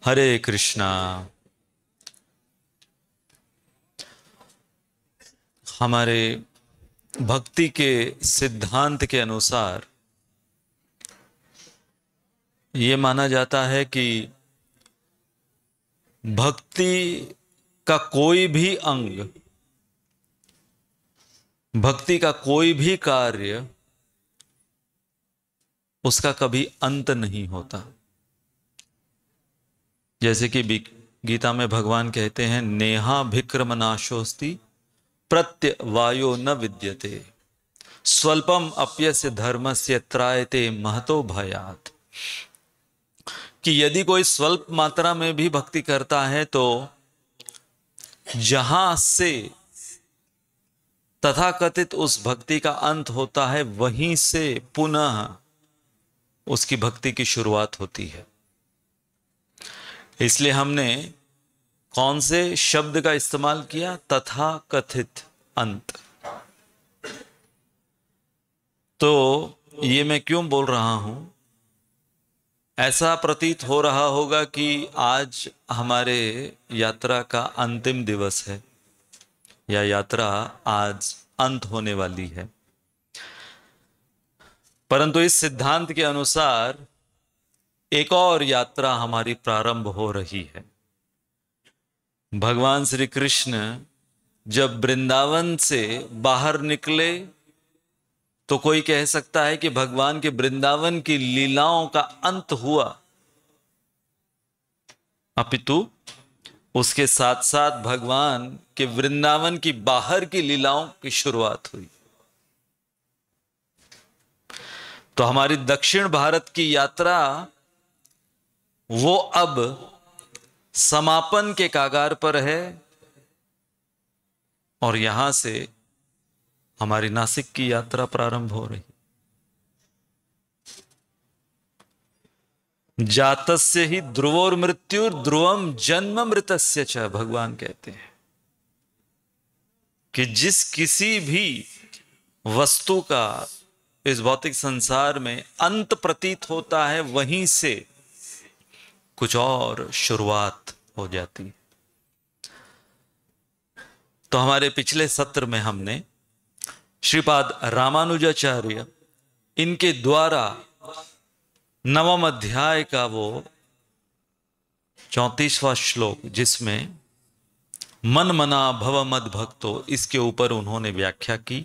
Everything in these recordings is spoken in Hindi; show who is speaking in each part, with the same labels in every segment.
Speaker 1: हरे कृष्णा। हमारे भक्ति के सिद्धांत के अनुसार ये माना जाता है कि भक्ति का कोई भी अंग, भक्ति का कोई भी कार्य, उसका कभी अंत नहीं होता। जैसे कि गीता में भगवान कहते हैं, नेहा भिक्रम नाशोस्ति प्रत्यवायो न विद्यते स्वल्पम अप्यस्य धर्मस्य त्रायते महतो भयात्। कि यदि कोई स्वल्प मात्रा में भी भक्ति करता है तो जहां से तथाकथित उस भक्ति का अंत होता है, वहीं से पुनः उसकी भक्ति की शुरुआत होती है। इसलिए हमने कौन से शब्द का इस्तेमाल किया? तथाकथित अंत। तो ये मैं क्यों बोल रहा हूं? ऐसा प्रतीत हो रहा होगा कि आज हमारे यात्रा का अंतिम दिवस है, या यात्रा आज अंत होने वाली है। परंतु इस सिद्धांत के अनुसार एक और यात्रा हमारी प्रारंभ हो रही है। भगवान श्री कृष्ण जब वृंदावन से बाहर निकले तो कोई कह सकता है कि भगवान के वृंदावन की लीलाओं का अंत हुआ, अपितु उसके साथ साथ भगवान के वृंदावन की बाहर की लीलाओं की शुरुआत हुई। तो हमारी दक्षिण भारत की यात्रा वो अब समापन के कागार पर है, और यहां से हमारी नासिक की यात्रा प्रारंभ हो रही। जातस्य ही ध्रुवोर मृत्युर ध्रुवम जन्म मृतस्य च, भगवान कहते हैं कि जिस किसी भी वस्तु का इस भौतिक संसार में अंत प्रतीत होता है, वहीं से कुछ और शुरुआत हो जाती है। तो हमारे पिछले सत्र में हमने श्रीपाद रामानुजाचार्य इनके द्वारा नवम अध्याय का वो 34वां श्लोक, जिसमें मन मना भव मद भक्तो, इसके ऊपर उन्होंने व्याख्या की।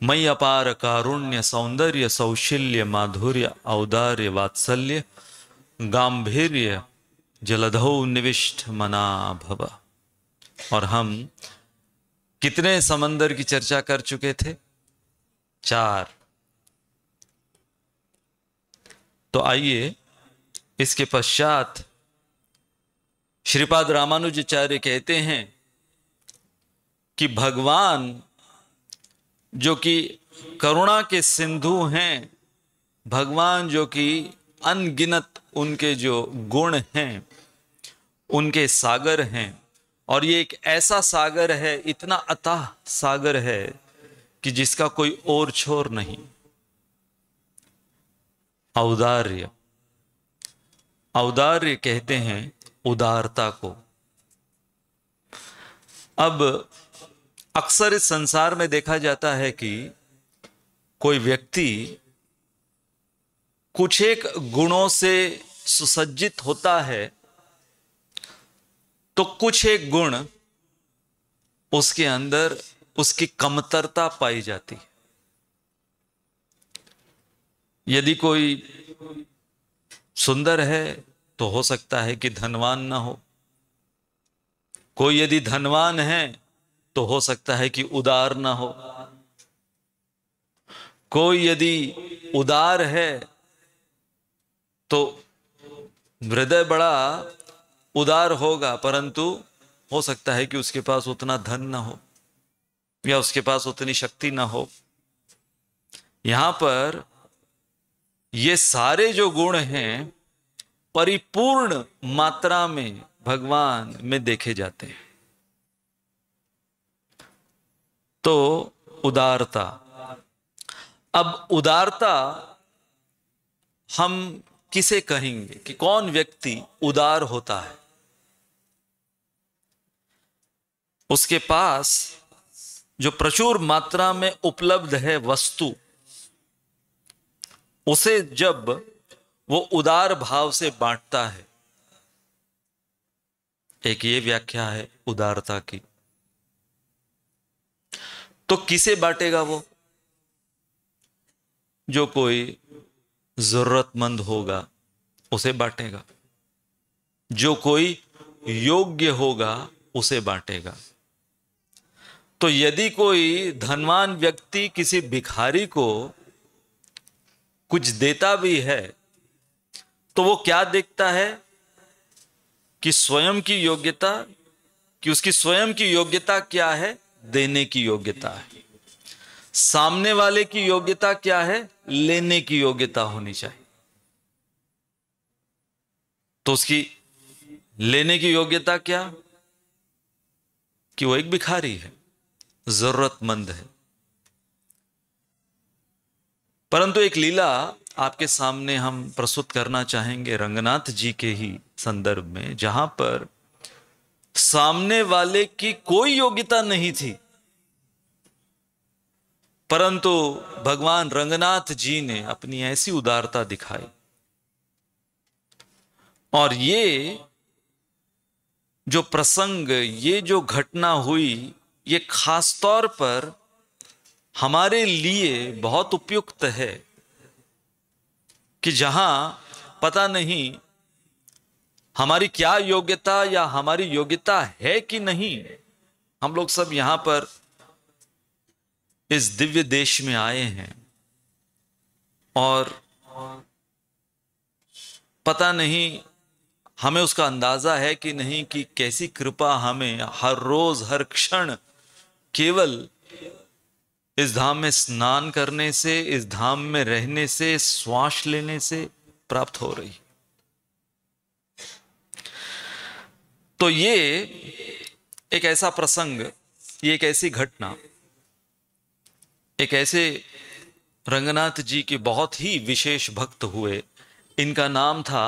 Speaker 1: मयि अपार कारुण्य सौंदर्य सौशील्य माधुर्य औदार्य वात्सल्य गांभीर्य जलधौ निविष्ट मना भव। और हम कितने समंदर की चर्चा कर चुके थे? 4। तो आइए इसके पश्चात श्रीपाद रामानुजाचार्य कहते हैं कि भगवान जो कि करुणा के सिंधु हैं, भगवान जो कि अनगिनत उनके जो गुण हैं, उनके सागर हैं, और ये एक ऐसा सागर है, इतना अथाह सागर है कि जिसका कोई ओर छोर नहीं। औदार्य, औदार्य कहते हैं उदारता को। अब अक्सर इस संसार में देखा जाता है कि कोई व्यक्ति कुछ एक गुणों से सुसज्जित होता है, तो कुछ एक गुण उसके अंदर उसकी कमतरता पाई जाती है। यदि कोई सुंदर है तो हो सकता है कि धनवान ना हो, कोई यदि धनवान है तो हो सकता है कि उदार ना हो, कोई यदि उदार है तो हृदय बड़ा उदार होगा, परंतु हो सकता है कि उसके पास उतना धन ना हो या उसके पास उतनी शक्ति ना हो। यहां पर ये सारे जो गुण हैं परिपूर्ण मात्रा में भगवान में देखे जाते हैं। तो उदारता, अब उदारता हम किसे कहेंगे कि कौन व्यक्ति उदार होता है? उसके पास जो प्रचुर मात्रा में उपलब्ध है वस्तु, उसे जब वो उदार भाव से बांटता है। एक ये व्याख्या है उदारता की। तो किसे बांटेगा वो? जो कोई जरूरतमंद होगा उसे बांटेगा, जो कोई योग्य होगा उसे बांटेगा। तो यदि कोई धनवान व्यक्ति किसी भिखारी को कुछ देता भी है, तो वो क्या देखता है कि स्वयं की योग्यता, कि उसकी स्वयं की योग्यता क्या है? देने की योग्यता है। सामने वाले की योग्यता क्या है? लेने की योग्यता होनी चाहिए। तो उसकी लेने की योग्यता क्या? कि वो एक भिखारी है, जरूरतमंद है। परंतु एक लीला आपके सामने हम प्रस्तुत करना चाहेंगे रंगनाथ जी के ही संदर्भ में, जहां पर सामने वाले की कोई योग्यता नहीं थी, परंतु भगवान रंगनाथ जी ने अपनी ऐसी उदारता दिखाई। और ये जो प्रसंग, ये जो घटना हुई, ये खास तौर पर हमारे लिए बहुत उपयुक्त है कि जहां पता नहीं हमारी क्या योग्यता या हमारी योग्यता है कि नहीं, हम लोग सब यहां पर इस दिव्य देश में आए हैं और पता नहीं हमें उसका अंदाजा है कि नहीं कि कैसी कृपा हमें हर रोज हर क्षण केवल इस धाम में स्नान करने से, इस धाम में रहने से, श्वास लेने से प्राप्त हो रही। तो ये एक ऐसा प्रसंग, ये एक ऐसी घटना, एक ऐसे रंगनाथ जी के बहुत ही विशेष भक्त हुए। इनका नाम था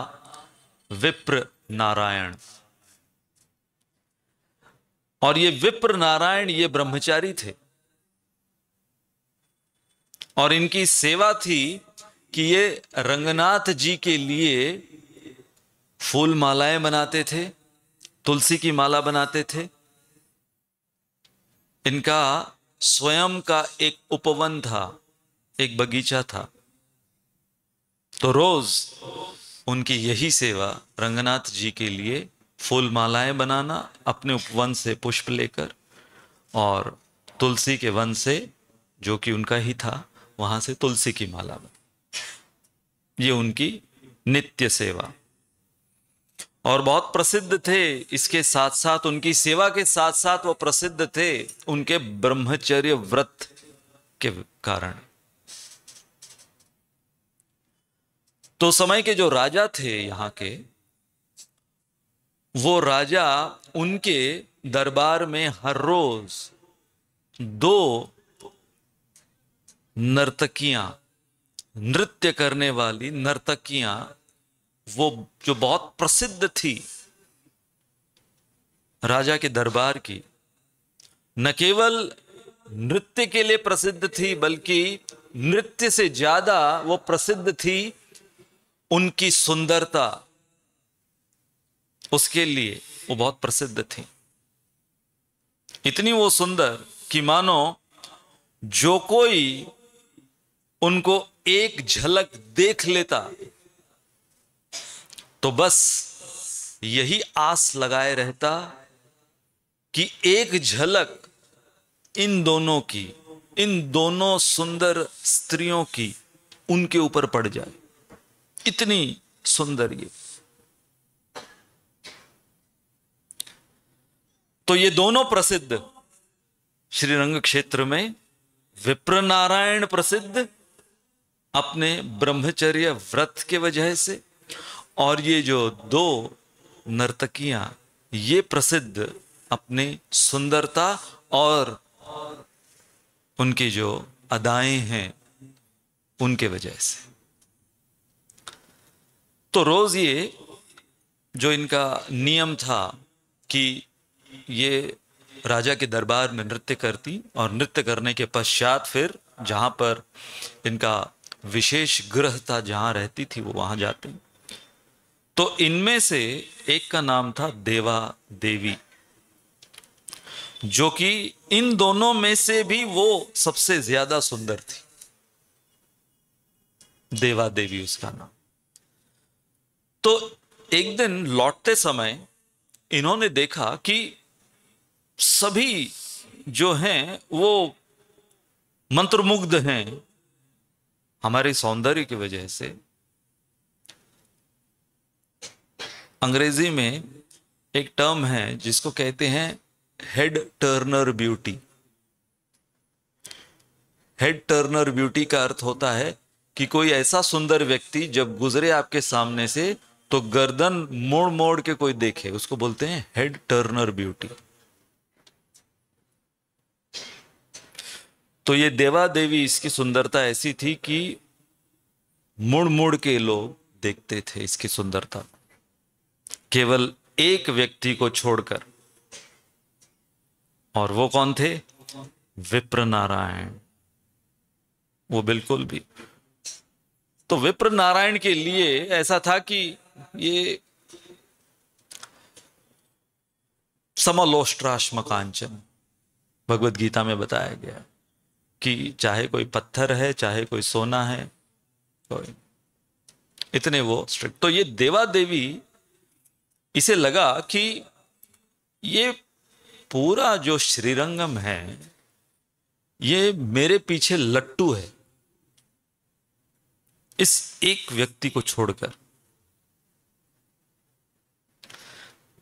Speaker 1: विप्र नारायण। और ये विप्र नारायण ये ब्रह्मचारी थे और इनकी सेवा थी कि ये रंगनाथ जी के लिए फूल मालाएं बनाते थे, तुलसी की माला बनाते थे। इनका स्वयं का एक उपवन था, एक बगीचा था। तो रोज उनकी यही सेवा रंगनाथ जी के लिए फूल मालाएं बनाना, अपने उपवन से पुष्प लेकर, और तुलसी के वन से, जो कि उनका ही था, वहां से तुलसी की माला बना। ये उनकी नित्य सेवा। और बहुत प्रसिद्ध थे। इसके साथ साथ, उनकी सेवा के साथ साथ वो प्रसिद्ध थे उनके ब्रह्मचर्य व्रत के कारण। तो समय के जो राजा थे यहाँ के, वो राजा उनके दरबार में हर रोज 2 नर्तकियां, नृत्य करने वाली नर्तकियां, वो जो बहुत प्रसिद्ध थी राजा के दरबार की, न केवल नृत्य के लिए प्रसिद्ध थी, बल्कि नृत्य से ज्यादा वो प्रसिद्ध थी उनकी सुंदरता, उसके लिए वो बहुत प्रसिद्ध थी। इतनी वो सुंदर कि मानो जो कोई उनको एक झलक देख लेता तो बस यही आस लगाए रहता कि एक झलक इन दोनों की, इन दोनों सुंदर स्त्रियों की उनके ऊपर पड़ जाए। इतनी सुंदर ये। तो ये दोनों प्रसिद्ध श्रीरंग क्षेत्र में, विप्र नारायण प्रसिद्ध अपने ब्रह्मचर्य व्रत के वजह से, और ये जो 2 नर्तकियां ये प्रसिद्ध अपने सुंदरता और उनकी जो अदाएं हैं उनके वजह से। तो रोज ये जो इनका नियम था कि ये राजा के दरबार में नृत्य करती और नृत्य करने के पश्चात फिर जहां पर इनका विशेष गृह था, जहां रहती थी, वो वहां जाते। तो इनमें से एक का नाम था देवा देवी, जो कि इन दोनों में से भी वो सबसे ज्यादा सुंदर थी। देवा देवी उसका नाम। तो एक दिन लौटते समय इन्होंने देखा कि सभी जो हैं वो मंत्रमुग्ध हैं हमारे सौंदर्य की वजह से। अंग्रेजी में एक टर्म है जिसको कहते हैं head Turner beauty. Head Turner beauty का अर्थ होता है कि कोई ऐसा सुंदर व्यक्ति जब गुजरे आपके सामने से तो गर्दन मोड़ मोड़ के कोई देखे, उसको बोलते हैं हेड टर्नर ब्यूटी। तो ये देवा देवी, इसकी सुंदरता ऐसी थी कि मुड़ मुड़ के लोग देखते थे इसकी सुंदरता, केवल एक व्यक्ति को छोड़कर। और वो कौन थे? विप्र नारायण। वो बिल्कुल भी। तो विप्र नारायण के लिए ऐसा था कि ये समलोष्ट्राश्म कांचन, भगवत गीता में बताया गया कि चाहे कोई पत्थर है, चाहे कोई सोना है, कोई इतने वो स्ट्रिक्ट। तो ये देवा देवी, इसे लगा कि ये पूरा जो श्रीरंगम है ये मेरे पीछे लट्टू है, इस एक व्यक्ति को छोड़कर।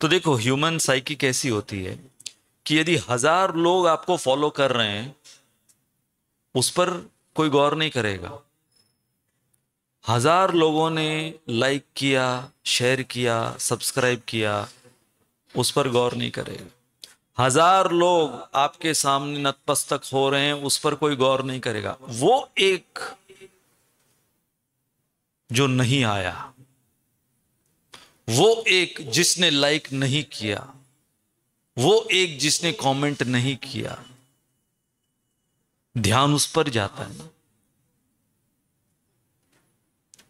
Speaker 1: तो देखो ह्यूमन साइकी कैसी होती है कि यदि 1000 लोग आपको फॉलो कर रहे हैं, उस पर कोई गौर नहीं करेगा। 1000 लोगों ने लाइक किया, शेयर किया, सब्सक्राइब किया, उस पर गौर नहीं करेगा। 1000 लोग आपके सामने नतमस्तक हो रहे हैं, उस पर कोई गौर नहीं करेगा। वो एक जो नहीं आया, वो एक जिसने लाइक नहीं किया, वो एक जिसने कमेंट नहीं किया, ध्यान उस पर जाता है ना।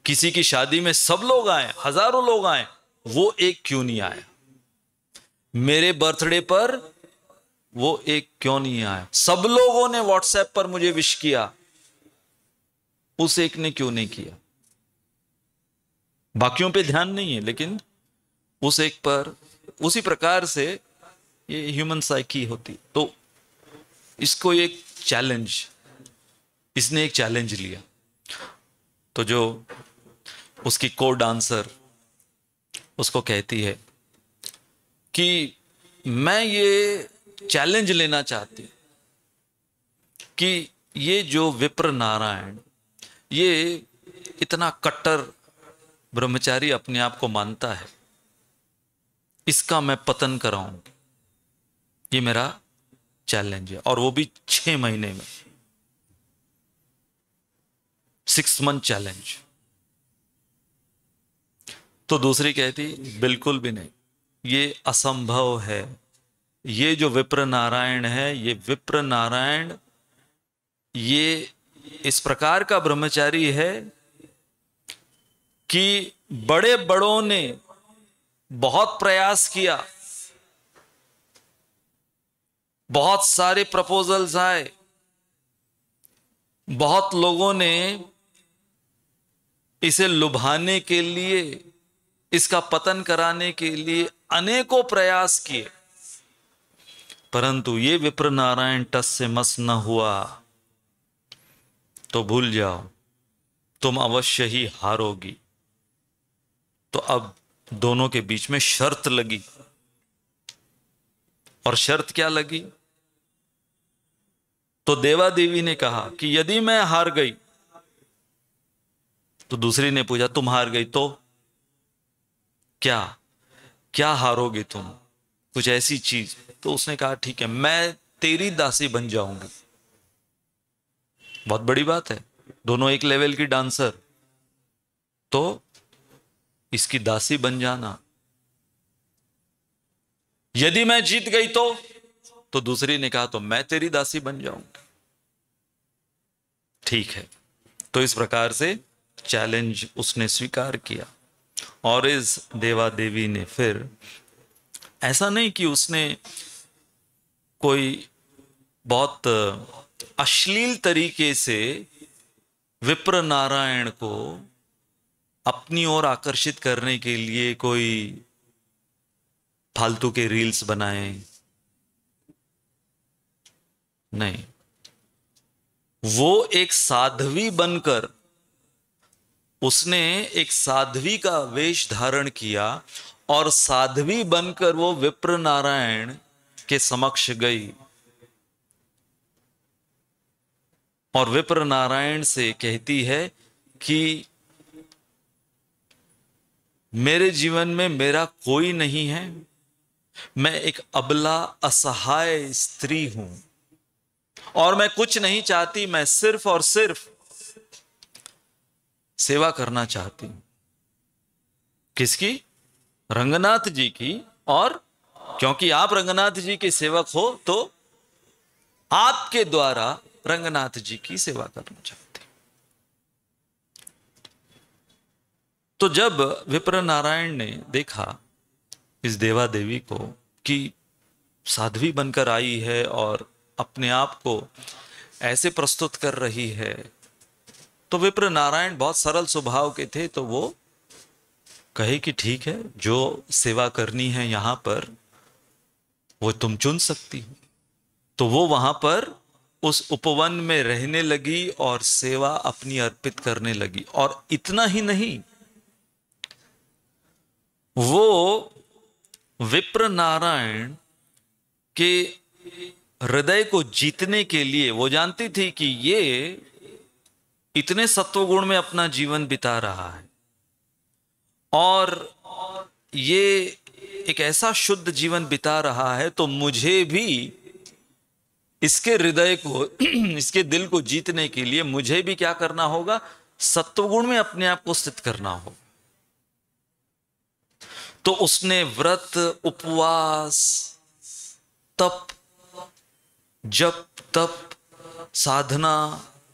Speaker 1: किसी की शादी में सब लोग आए, हजारों लोग आए, वो एक क्यों नहीं आया? मेरे बर्थडे पर वो एक क्यों नहीं आया? सब लोगों ने व्हाट्सएप पर मुझे विश किया, उस एक ने क्यों नहीं किया? बाकियों पे ध्यान नहीं है, लेकिन उस एक पर। उसी प्रकार से ये ह्यूमन साइकी होती। तो इसको एक चैलेंज, इसने एक चैलेंज लिया। तो जो उसकी को डांसर उसको कहती है कि मैं ये चैलेंज लेना चाहती हूं कि ये जो विप्र नारायण, ये इतना कट्टर ब्रह्मचारी अपने आप को मानता है, इसका मैं पतन कराऊं। ये मेरा चैलेंज है, और वो भी 6 महीने में, 6 मंथ चैलेंज। तो दूसरी कहती बिल्कुल भी नहीं, ये असंभव है। ये जो विप्र नारायण है, ये विप्र नारायण ये इस प्रकार का ब्रह्मचारी है कि बड़े बड़ों ने बहुत प्रयास किया, बहुत सारे प्रपोजल्स आए, बहुत लोगों ने इसे लुभाने के लिए, इसका पतन कराने के लिए अनेकों प्रयास किए, परंतु ये विप्र नारायण टस से मस न हुआ। तो भूल जाओ, तुम अवश्य ही हारोगी। तो अब दोनों के बीच में शर्त लगी। और शर्त क्या लगी? तो देवा देवी ने कहा कि यदि मैं हार गई, तो दूसरी ने पूछा तुम हार गई तो क्या क्या हारोगे तुम? कुछ ऐसी चीज। तो उसने कहा ठीक है, मैं तेरी दासी बन जाऊंगी। बहुत बड़ी बात है, दोनों एक लेवल की डांसर। तो इसकी दासी बन जाना। यदि मैं जीत गई तो दूसरी ने कहा तो मैं तेरी दासी बन जाऊंगी। ठीक है। तो इस प्रकार से चैलेंज उसने स्वीकार किया। और इस देवा देवी ने फिर, ऐसा नहीं कि उसने कोई बहुत अश्लील तरीके से विप्र नारायण को अपनी ओर आकर्षित करने के लिए कोई फालतू के रील्स बनाए, नहीं। वो एक साध्वी बनकर, उसने एक साध्वी का वेश धारण किया और साध्वी बनकर वो विप्र नारायण के समक्ष गई और विप्र नारायण से कहती है कि मेरे जीवन में मेरा कोई नहीं है, मैं एक अबला असहाय स्त्री हूं और मैं कुछ नहीं चाहती, मैं सिर्फ और सिर्फ सेवा करना चाहती हूं। किसकी? रंगनाथ जी की। और क्योंकि आप रंगनाथ जी के सेवक हो तो आपके द्वारा रंगनाथ जी की सेवा करना चाहते। तो जब विप्र नारायण ने देखा इस देवा देवी को कि साध्वी बनकर आई है और अपने आप को ऐसे प्रस्तुत कर रही है, तो विप्र नारायण बहुत सरल स्वभाव के थे, तो वो कहे कि ठीक है, जो सेवा करनी है यहां पर वो तुम चुन सकती हो। तो वो वहां पर उस उपवन में रहने लगी और सेवा अपनी अर्पित करने लगी। और इतना ही नहीं, वो विप्र नारायण के हृदय को जीतने के लिए, वो जानती थी कि ये इतने सत्वगुण में अपना जीवन बिता रहा है और ये एक ऐसा शुद्ध जीवन बिता रहा है, तो मुझे भी इसके हृदय को इसके दिल को जीतने के लिए मुझे भी क्या करना होगा? सत्वगुण में अपने आप को स्थित करना होगा। तो उसने व्रत, उपवास, तप, जप, तप, साधना,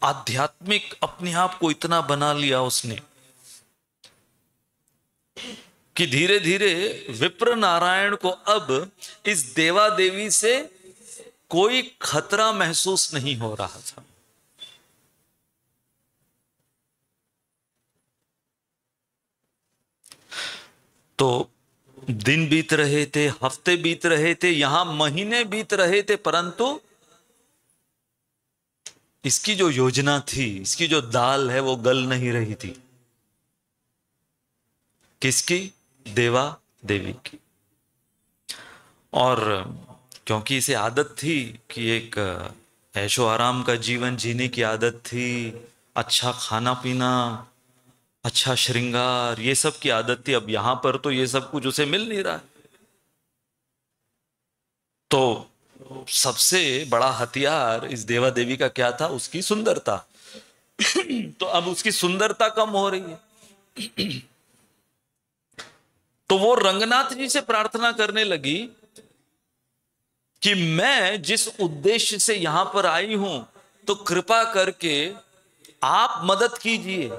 Speaker 1: आध्यात्मिक अपने आप को इतना बना लिया उसने कि धीरे धीरे विप्र नारायण को अब इस देवा देवी से कोई खतरा महसूस नहीं हो रहा था। तो दिन बीत रहे थे, हफ्ते बीत रहे थे, यहां महीने बीत रहे थे, परंतु इसकी जो योजना थी, इसकी जो दाल है वो गल नहीं रही थी। किसकी? देवा देवी की। और क्योंकि इसे आदत थी कि एक ऐशो आराम का जीवन जीने की आदत थी, अच्छा खाना पीना, अच्छा श्रृंगार, ये सब की आदत थी। अब यहां पर तो ये सब कुछ उसे मिल नहीं रहा। तो सबसे बड़ा हथियार इस देवा देवी का क्या था? उसकी सुंदरता। तो अब उसकी सुंदरता कम हो रही है। तो वो रंगनाथ जी से प्रार्थना करने लगी कि मैं जिस उद्देश्य से यहां पर आई हूं, तो कृपा करके आप मदद कीजिए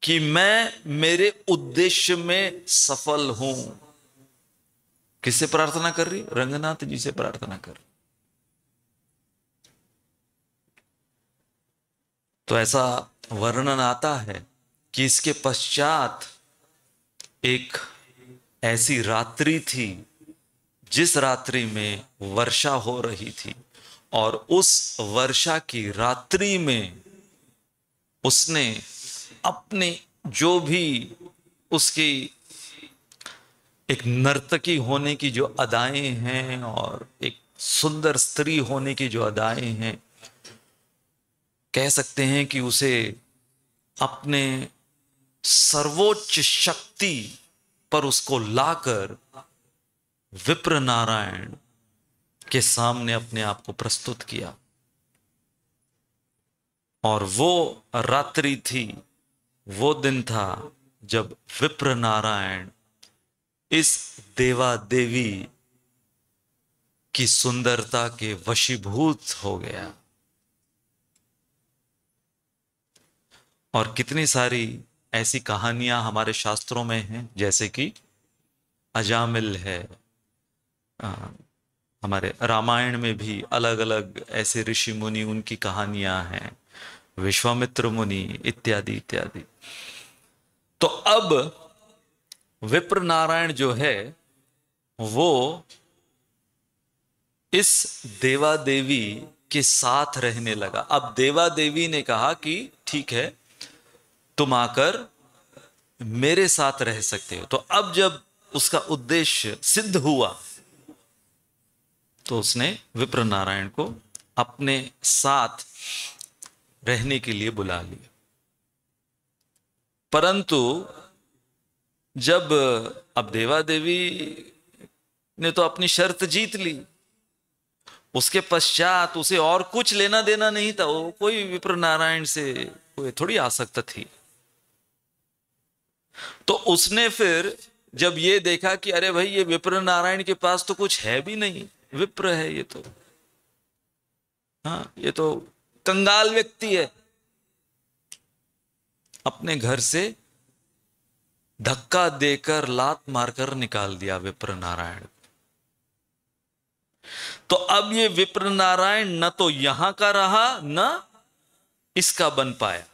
Speaker 1: कि मैं मेरे उद्देश्य में सफल हूं। किससे प्रार्थना कर रही? रंगनाथ जी से प्रार्थना कर रही। तो ऐसा वर्णन आता है कि इसके पश्चात एक ऐसी रात्रि थी जिस रात्रि में वर्षा हो रही थी, और उस वर्षा की रात्रि में उसने अपने जो भी उसकी एक नर्तकी होने की जो अदाएं हैं और एक सुंदर स्त्री होने की जो अदाएं हैं, कह सकते हैं कि उसे अपने सर्वोच्च शक्ति पर उसको लाकर विप्र नारायण के सामने अपने आप को प्रस्तुत किया। और वो रात्रि थी, वो दिन था जब विप्र नारायण इस देवा देवी की सुंदरता के वशीभूत हो गया, और कितनी सारी ऐसी कहानियां हमारे शास्त्रों में हैं, जैसे कि अजामिल है, हमारे रामायण में भी अलग अलग ऐसे ऋषि मुनि, उनकी कहानियां हैं, विश्वामित्र मुनि इत्यादि इत्यादि। तो अब विप्र नारायण जो है वो इस देवा देवी के साथ रहने लगा। अब देवा देवी ने कहा कि ठीक है, तुम आकर मेरे साथ रह सकते हो। तो अब जब उसका उद्देश्य सिद्ध हुआ तो उसने विप्र नारायण को अपने साथ रहने के लिए बुला लिया। परंतु जब अब देवा देवी ने तो अपनी शर्त जीत ली, उसके पश्चात उसे और कुछ लेना देना नहीं था। वो कोई विप्र नारायण से कोई थोड़ी आसक्त थी। तो उसने फिर जब ये देखा कि अरे भाई, ये विप्र नारायण के पास तो कुछ है भी नहीं, विप्र है ये तो, हाँ, ये तो कंगाल व्यक्ति है, अपने घर से धक्का देकर लात मारकर निकाल दिया विप्र नारायण। तो अब ये विप्र नारायण न तो यहां का रहा, न इसका बन पाया।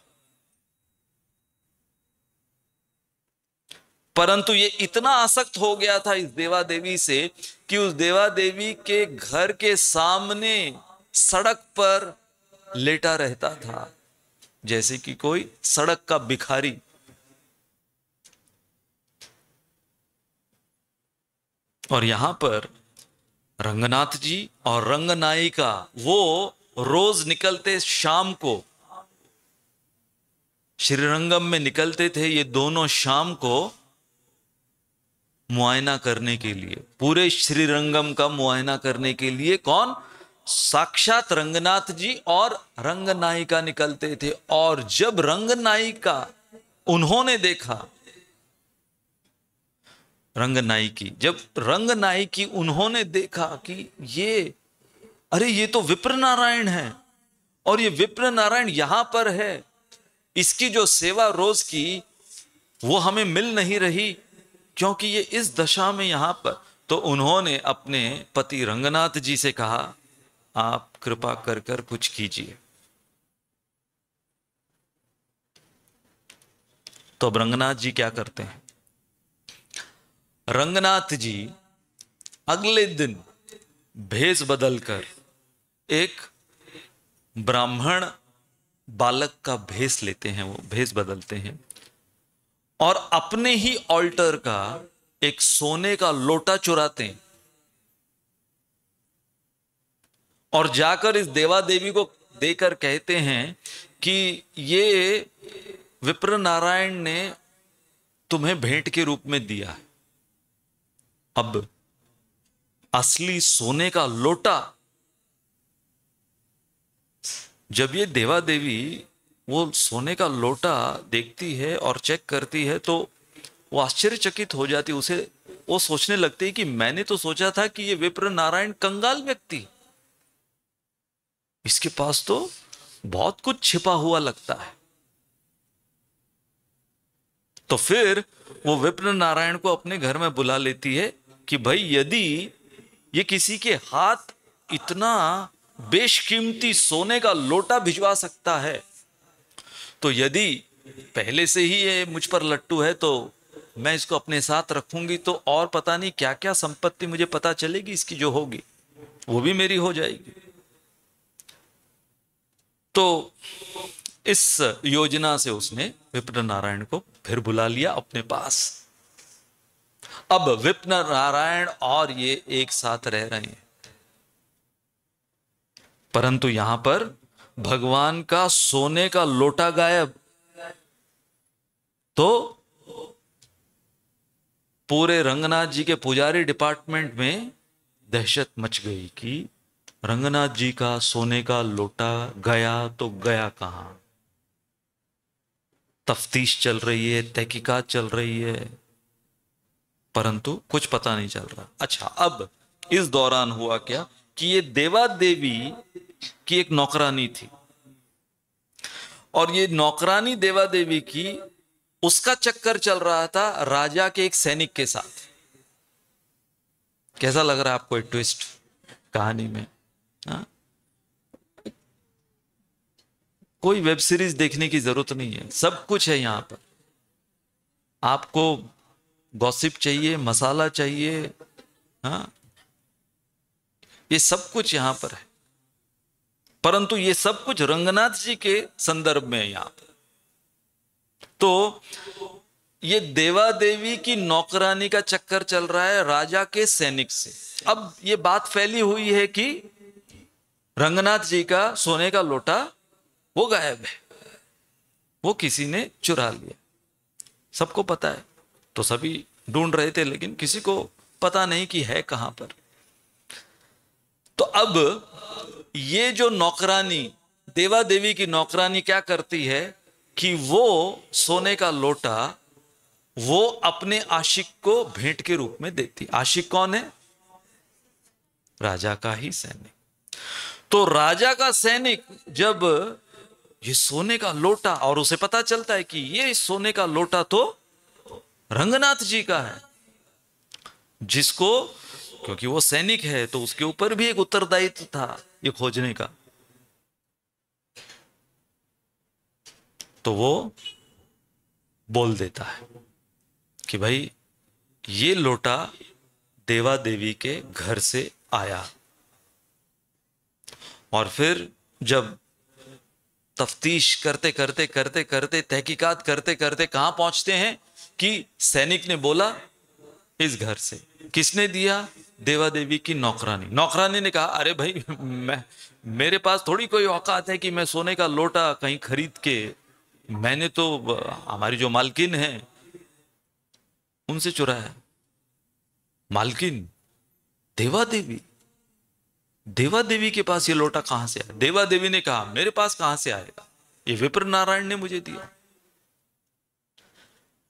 Speaker 1: परंतु ये इतना आसक्त हो गया था इस देवा देवी से कि उस देवा देवी के घर के सामने सड़क पर लेटा रहता था, जैसे कि कोई सड़क का भिखारी। और यहां पर रंगनाथ जी और रंगनायिका वो रोज निकलते, शाम को श्रीरंगम में निकलते थे ये दोनों, शाम को मुआयना करने के लिए, पूरे श्रीरंगम का मुआयना करने के लिए। कौन? साक्षात रंगनाथ जी और रंगनायिका निकलते थे। और जब रंगनायिका उन्होंने देखा, जब रंगनायिकी उन्होंने देखा कि ये, अरे ये तो विप्र नारायण है, और ये विप्र नारायण यहां पर है, इसकी जो सेवा रोज की वो हमें मिल नहीं रही, क्योंकि ये इस दशा में यहां पर। तो उन्होंने अपने पति रंगनाथ जी से कहा, आप कृपा कर कर कुछ कीजिए। तो अब रंगनाथ जी क्या करते हैं? रंगनाथ जी अगले दिन भेष बदलकर एक ब्राह्मण बालक का भेष लेते हैं, वो भेष बदलते हैं, और अपने ही ऑल्टर का एक सोने का लोटा चुराते हैं, और जाकर इस देवा देवी को देकर कहते हैं कि ये विप्र नारायण ने तुम्हें भेंट के रूप में दिया है। अब असली सोने का लोटा, जब ये देवा देवी वो सोने का लोटा देखती है और चेक करती है, तो वो आश्चर्यचकित हो जाती। उसे वो सोचने लगती है कि मैंने तो सोचा था कि ये विप्र नारायण कंगाल व्यक्ति, इसके पास तो बहुत कुछ छिपा हुआ लगता है। तो फिर वो विप्र नारायण को अपने घर में बुला लेती है कि भाई, यदि ये किसी के हाथ इतना बेशकीमती सोने का लोटा भिजवा सकता है, तो यदि पहले से ही ये मुझ पर लट्टू है, तो मैं इसको अपने साथ रखूंगी, तो और पता नहीं क्या क्या संपत्ति मुझे पता चलेगी इसकी, जो होगी वो भी मेरी हो जाएगी। तो इस योजना से उसने विप्र नारायण को फिर बुला लिया अपने पास। अब विप्र नारायण और ये एक साथ रह रहे हैं, परंतु यहां पर भगवान का सोने का लोटा गायब। तो पूरे रंगनाथ जी के पुजारी डिपार्टमेंट में दहशत मच गई कि रंगनाथ जी का सोने का लोटा गया तो गया कहां। तफ्तीश चल रही है, तहकीकात चल रही है, परंतु कुछ पता नहीं चल रहा। अच्छा, अब इस दौरान हुआ क्या कि ये देवा देवी की एक नौकरानी थी, और ये नौकरानी देवा देवी की, उसका चक्कर चल रहा था राजा के एक सैनिक के साथ। कैसा लग रहा है आपको एक ट्विस्ट कहानी में? हा? कोई वेब सीरीज देखने की जरूरत नहीं है, सब कुछ है यहां पर। आपको गॉसिप चाहिए, मसाला चाहिए, हाँ, ये सब कुछ यहां पर है, परंतु ये सब कुछ रंगनाथ जी के संदर्भ में है यहां पर। तो ये देवा देवी की नौकरानी का चक्कर चल रहा है राजा के सैनिक से। अब ये बात फैली हुई है कि रंगनाथ जी का सोने का लोटा वो गायब है, वो किसी ने चुरा लिया। सबको पता है, तो सभी ढूंढ रहे थे, लेकिन किसी को पता नहीं कि है कहां पर। तो अब ये जो नौकरानी, देवा देवी की नौकरानी क्या करती है कि वो सोने का लोटा वो अपने आशिक को भेंट के रूप में देती। आशिक कौन है? राजा का ही सैनिक। तो राजा का सैनिक जब ये सोने का लोटा, और उसे पता चलता है कि ये सोने का लोटा तो रंगनाथ जी का है, जिसको, क्योंकि वो सैनिक है तो उसके ऊपर भी एक उत्तरदायित्व था ये खोजने का, तो वो बोल देता है कि भाई ये लोटा देवा देवी के घर से आया। और फिर जब तफ्तीश करते करते करते करते, तहकीकात करते करते कहां पहुंचते हैं कि सैनिक ने बोला इस घर से। किसने दिया? देवा देवी की नौकरानी। नौकरानी ने कहा अरे भाई, मेरे पास थोड़ी कोई औकात है कि मैं सोने का लोटा कहीं खरीद के, मैंने तो हमारी जो मालकिन है उनसे चुराया। मालकिन देवा देवी, देवा देवी के पास ये लोटा कहां से आया? देवा देवी ने कहा मेरे पास कहां से आएगा, ये विप्र नारायण ने मुझे दिया।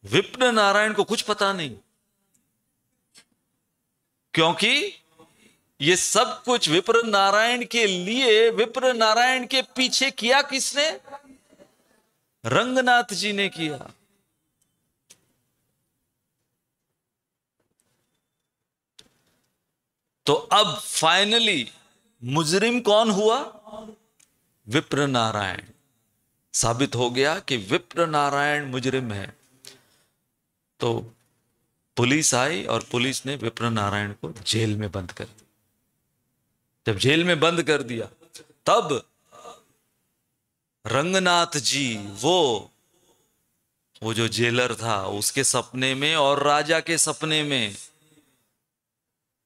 Speaker 1: विप्र नारायण को कुछ पता नहीं, क्योंकि ये सब कुछ विप्र नारायण के लिए, विप्र नारायण के पीछे किया किसने? रंगनाथ जी ने किया। तो अब फाइनली मुजरिम कौन हुआ? विप्र नारायण। साबित हो गया कि विप्र नारायण मुजरिम है। तो पुलिस आई और पुलिस ने विप्र नारायण को जेल में बंद कर दिया। जब जेल में बंद कर दिया, तब रंगनाथ जी, वो जो जेलर था, उसके सपने में और राजा के सपने में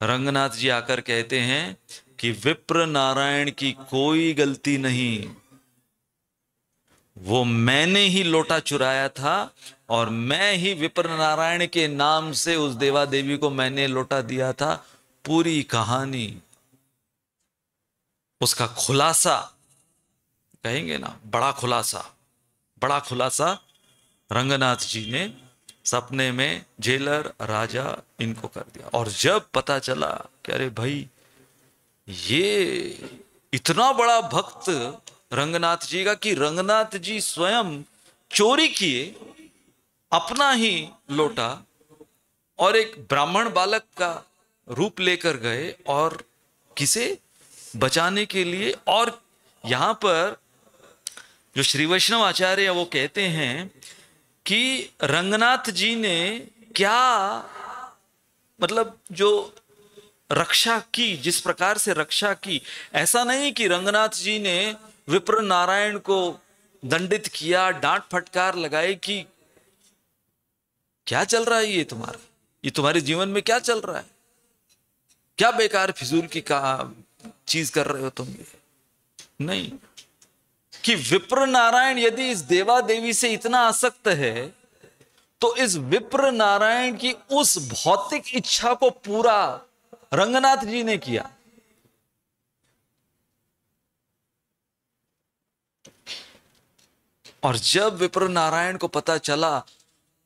Speaker 1: रंगनाथ जी आकर कहते हैं कि विप्र नारायण की कोई गलती नहीं, वो मैंने ही लोटा चुराया था, और मैं ही विप्र नारायण के नाम से उस देवा देवी को मैंने लोटा दिया था। पूरी कहानी, उसका खुलासा, कहेंगे ना बड़ा खुलासा, बड़ा खुलासा रंगनाथ जी ने सपने में जेलर, राजा, इनको कर दिया। और जब पता चला कि अरे भाई, ये इतना बड़ा भक्त रंगनाथ जी का कि रंगनाथ जी स्वयं चोरी किए अपना ही लोटा, और एक ब्राह्मण बालक का रूप लेकर गए, और किसे बचाने के लिए। और यहां पर जो श्री वैष्णव आचार्य है वो कहते हैं कि रंगनाथ जी ने क्या, मतलब जो रक्षा की, जिस प्रकार से रक्षा की, ऐसा नहीं कि रंगनाथ जी ने विप्र नारायण को दंडित किया, डांट फटकार लगाई कि क्या चल रहा है ये तुम्हारा, ये तुम्हारे जीवन में क्या चल रहा है, क्या बेकार फिजूल की चीज कर रहे हो तुम। नहीं, कि विप्र नारायण यदि इस देवा देवी से इतना आसक्त है, तो इस विप्र नारायण की उस भौतिक इच्छा को पूरा रंगनाथ जी ने किया। और जब विप्र नारायण को पता चला,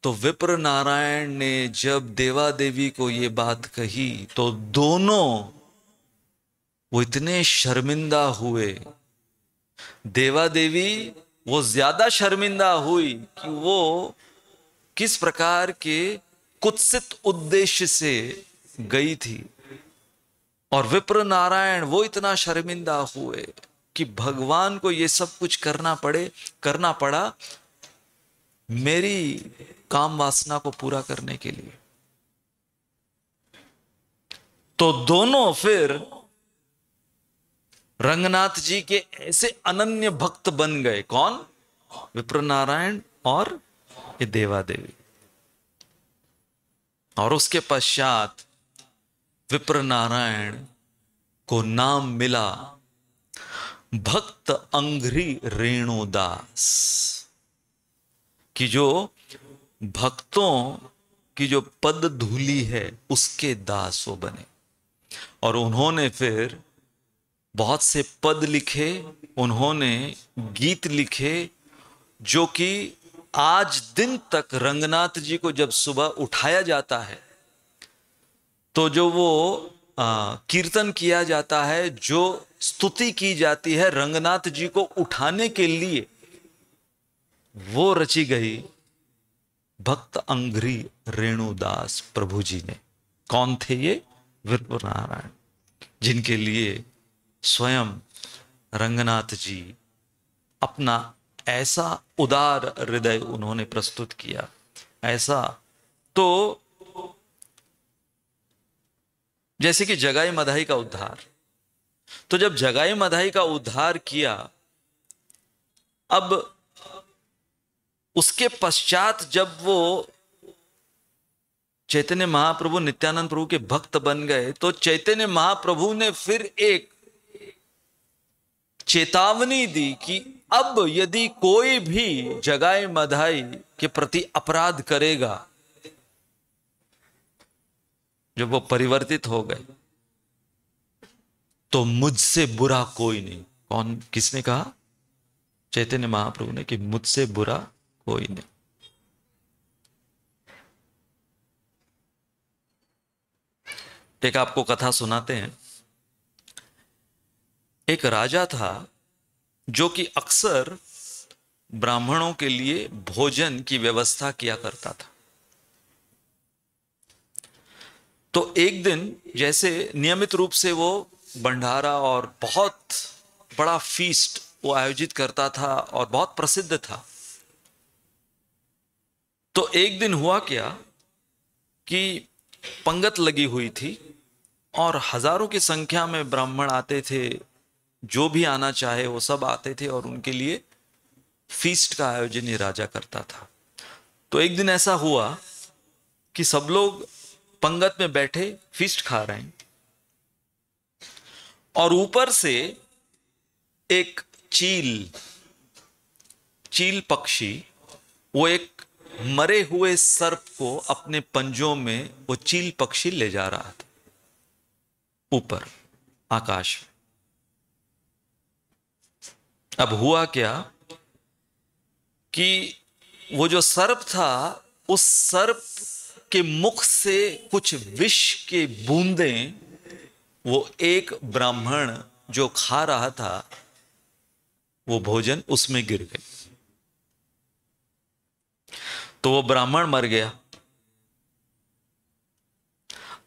Speaker 1: तो विप्र नारायण ने जब देवा देवी को ये बात कही, तो दोनों वो इतने शर्मिंदा हुए। देवा देवी वो ज्यादा शर्मिंदा हुई कि वो किस प्रकार के कुत्सित उद्देश्य से गई थी, और विप्र नारायण वो इतना शर्मिंदा हुए कि भगवान को ये सब कुछ करना पड़ा मेरी काम वासना को पूरा करने के लिए। तो दोनों फिर रंगनाथ जी के ऐसे अनन्य भक्त बन गए। कौन? विप्र नारायण और ये देवा देवी। और उसके पश्चात विप्र नारायण को नाम मिला भक्त अंघ्रि रेणुदास, कि जो भक्तों की जो पद धूली है उसके दास वो बने। और उन्होंने फिर बहुत से पद लिखे, उन्होंने गीत लिखे, जो कि आज दिन तक रंगनाथ जी को जब सुबह उठाया जाता है तो जो वो कीर्तन किया जाता है, जो स्तुति की जाती है रंगनाथ जी को उठाने के लिए, वो रची गई भक्त अंघ्रि रेणुदास प्रभु जी ने। कौन थे ये? विप्र नारायण, जिनके लिए स्वयं रंगनाथ जी अपना ऐसा उदार हृदय उन्होंने प्रस्तुत किया। ऐसा तो जैसे कि जगाई मधाई का उद्धार, तो जब जगाई मधाई का उद्धार किया, अब उसके पश्चात जब वो चैतन्य महाप्रभु नित्यानंद प्रभु के भक्त बन गए, तो चैतन्य महाप्रभु ने फिर एक चेतावनी दी कि अब यदि कोई भी जगाई मधाई के प्रति अपराध करेगा, जब वो परिवर्तित हो गए, तो मुझसे बुरा कोई नहीं। कौन? किसने कहा? चैतन्य महाप्रभु ने, कि मुझसे बुरा कोई नहीं। एक आपको कथा सुनाते हैं। एक राजा था जो कि अक्सर ब्राह्मणों के लिए भोजन की व्यवस्था किया करता था। तो एक दिन जैसे नियमित रूप से वो भंडारा और बहुत बड़ा फीस्ट वो आयोजित करता था और बहुत प्रसिद्ध था। तो एक दिन हुआ क्या कि पंगत लगी हुई थी और हजारों की संख्या में ब्राह्मण आते थे, जो भी आना चाहे वो सब आते थे, और उनके लिए फीस्ट का आयोजन ये राजा करता था। तो एक दिन ऐसा हुआ कि सब लोग पंगत में बैठे फीस्ट खा रहे हैं, और ऊपर से एक चील पक्षी, वो एक मरे हुए सर्प को अपने पंजों में वो चील पक्षी ले जा रहा था ऊपर आकाश में। अब हुआ क्या कि वो जो सर्प था, उस सर्प के मुख से कुछ विष के बूंदें वो एक ब्राह्मण जो खा रहा था वो भोजन, उसमें गिर गई। तो वो ब्राह्मण मर गया।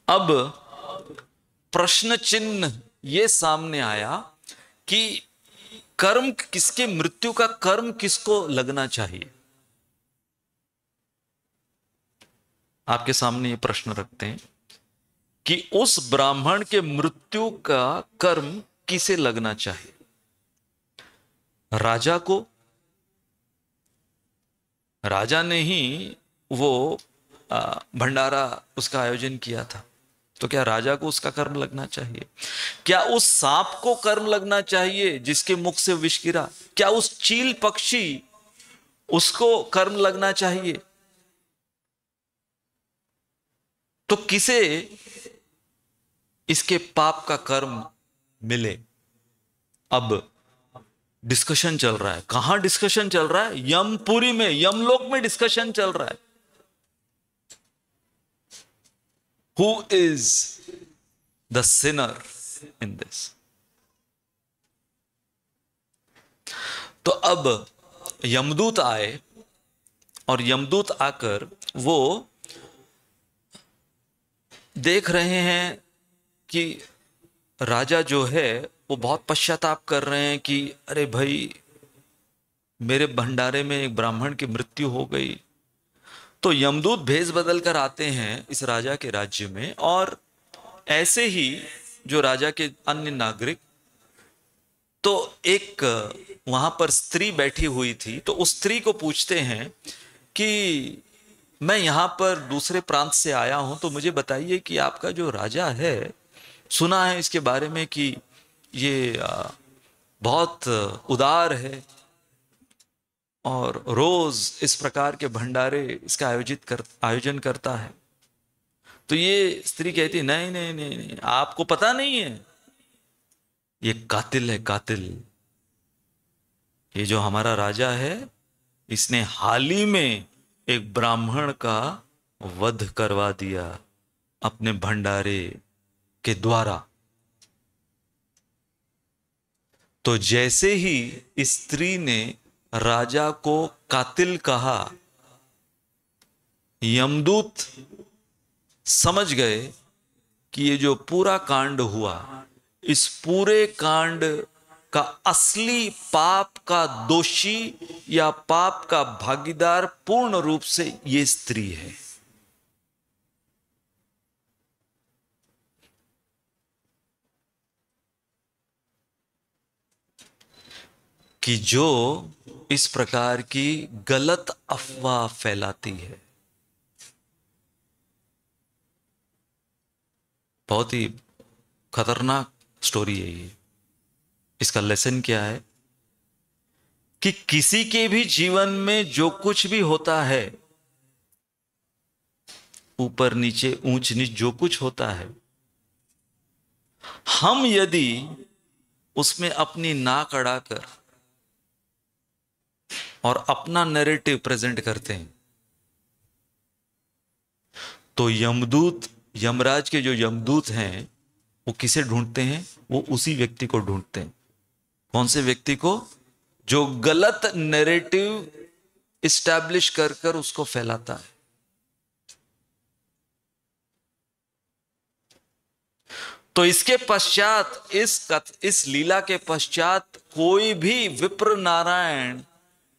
Speaker 1: अब प्रश्न चिन्ह ये सामने आया कि कर्म किसके, मृत्यु का कर्म किसको लगना चाहिए? आपके सामने ये प्रश्न रखते हैं कि उस ब्राह्मण के मृत्यु का कर्म किसे लगना चाहिए? राजा को? राजा ने ही वो भंडारा उसका आयोजन किया था, तो क्या राजा को उसका कर्म लगना चाहिए? क्या उस सांप को कर्म लगना चाहिए जिसके मुख से विष गिरा? क्या उस चील पक्षी, उसको कर्म लगना चाहिए? तो किसे इसके पाप का कर्म मिले? अब डिस्कशन चल रहा है। कहां डिस्कशन चल रहा है? यमपुरी में, यमलोक में डिस्कशन चल रहा है। Who is the Sinner in this? तो अब यमदूत आए, और यमदूत आकर वो देख रहे हैं कि राजा जो है वो बहुत पश्चाताप कर रहे हैं कि अरे भाई, मेरे भंडारे में एक ब्राह्मण की मृत्यु हो गई। तो यमदूत भेष बदल कर आते हैं इस राजा के राज्य में, और ऐसे ही जो राजा के अन्य नागरिक, तो एक वहां पर स्त्री बैठी हुई थी, तो उस स्त्री को पूछते हैं कि मैं यहां पर दूसरे प्रांत से आया हूं, तो मुझे बताइए कि आपका जो राजा है, सुना है इसके बारे में कि ये बहुत उदार है और रोज इस प्रकार के भंडारे इसका आयोजन करता है। तो ये स्त्री कहती नहीं नहीं नहीं नहीं, आपको पता नहीं है, ये कातिल है, कातिल। ये जो हमारा राजा है, इसने हाल ही में एक ब्राह्मण का वध करवा दिया अपने भंडारे के द्वारा। तो जैसे ही स्त्री ने राजा को कातिल कहा, यमदूत समझ गए कि ये जो पूरा कांड हुआ, इस पूरे कांड का असली पाप का दोषी या पाप का भागीदार पूर्ण रूप से ये स्त्री है। कि जो इस प्रकार की गलत अफवाह फैलाती है। बहुत ही खतरनाक स्टोरी है ये। इसका लेसन क्या है कि किसी के भी जीवन में जो कुछ भी होता है, ऊपर नीचे ऊंच नीच जो कुछ होता है, हम यदि उसमें अपनी नाक अड़ाकर और अपना नैरेटिव प्रेजेंट करते हैं, तो यमदूत, यमराज के जो यमदूत हैं, वो किसे ढूंढते हैं? वो उसी व्यक्ति को ढूंढते हैं। कौन से व्यक्ति को? जो गलत नैरेटिव इस्टेब्लिश कर कर उसको फैलाता है। तो इसके पश्चात, इस लीला के पश्चात कोई भी विप्र नारायण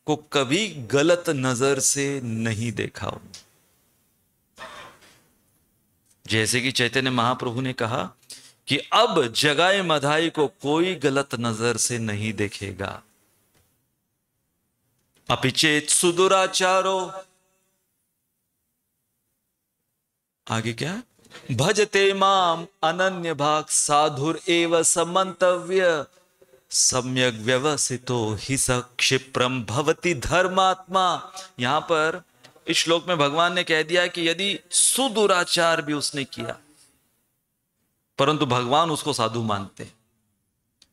Speaker 1: को कभी गलत नजर से नहीं देखा। जैसे कि चैतन्य महाप्रभु ने कहा कि अब जगाए मधाई को कोई गलत नजर से नहीं देखेगा। अपिचेत सुदुराचारो, आगे क्या? भजते माम अनन्य भाग साधुर एव समंतव्य सम्यक व्यवसितो हि स क्षिप्रम भवति धर्मात्मा। यहां पर इस श्लोक में भगवान ने कह दिया कि यदि सुदुराचार भी उसने किया, परंतु भगवान उसको साधु मानते।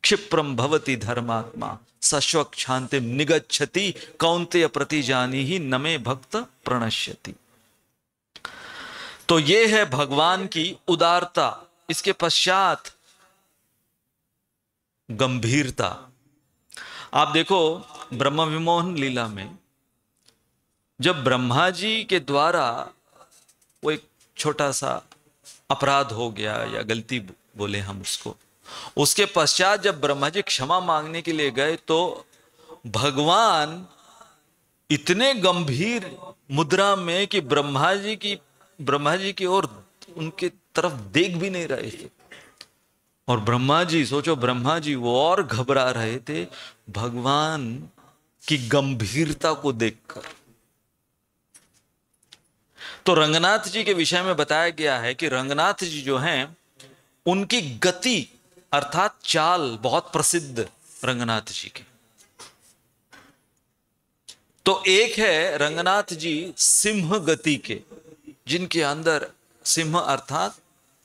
Speaker 1: क्षिप्रम भवति धर्मात्मा सश्वक शांति निगच्छति कौन्तेय प्रतिजानी ही नमे भक्त प्रणश्यति। तो ये है भगवान की उदारता। इसके पश्चात गंभीरता। आप देखो ब्रह्म विमोहन लीला में, जब ब्रह्मा जी के द्वारा वो एक छोटा सा अपराध हो गया या गलती बोले हम उसको, उसके पश्चात जब ब्रह्मा जी क्षमा मांगने के लिए गए, तो भगवान इतने गंभीर मुद्रा में कि ब्रह्मा जी की ओर उनके तरफ देख भी नहीं रहे थे। और ब्रह्मा जी, सोचो ब्रह्मा जी वो और घबरा रहे थे भगवान की गंभीरता को देखकर। तो रंगनाथ जी के विषय में बताया गया है कि रंगनाथ जी जो हैं, उनकी गति अर्थात चाल बहुत प्रसिद्ध रंगनाथ जी की। तो एक है रंगनाथ जी सिंह गति के, जिनके अंदर सिंह अर्थात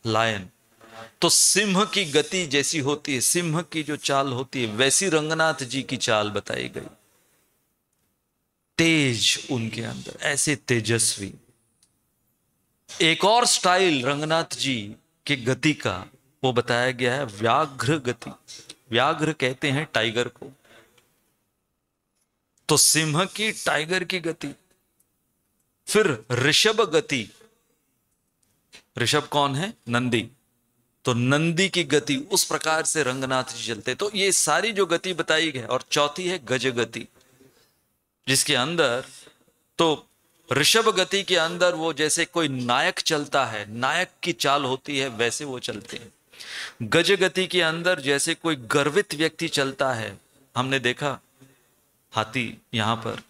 Speaker 1: लायन, तो सिंह की गति जैसी होती है, सिंह की जो चाल होती है, वैसी रंगनाथ जी की चाल बताई गई। तेज उनके अंदर, ऐसे तेजस्वी। एक और स्टाइल रंगनाथ जी की गति का वो बताया गया है, व्याघ्र गति। व्याघ्र कहते हैं टाइगर को, तो सिंह की, टाइगर की गति। फिर ऋषभ गति। ऋषभ कौन है? नंदी। तो नंदी की गति, उस प्रकार से रंगनाथ जी चलते। तो ये सारी जो गति बताई गई। और चौथी है गज गति, जिसके अंदर तो ऋषभ गति के अंदर वो जैसे कोई नायक चलता है, नायक की चाल होती है, वैसे वो चलते हैं। गज गति के अंदर जैसे कोई गर्वित व्यक्ति चलता है, हमने देखा हाथी यहां पर,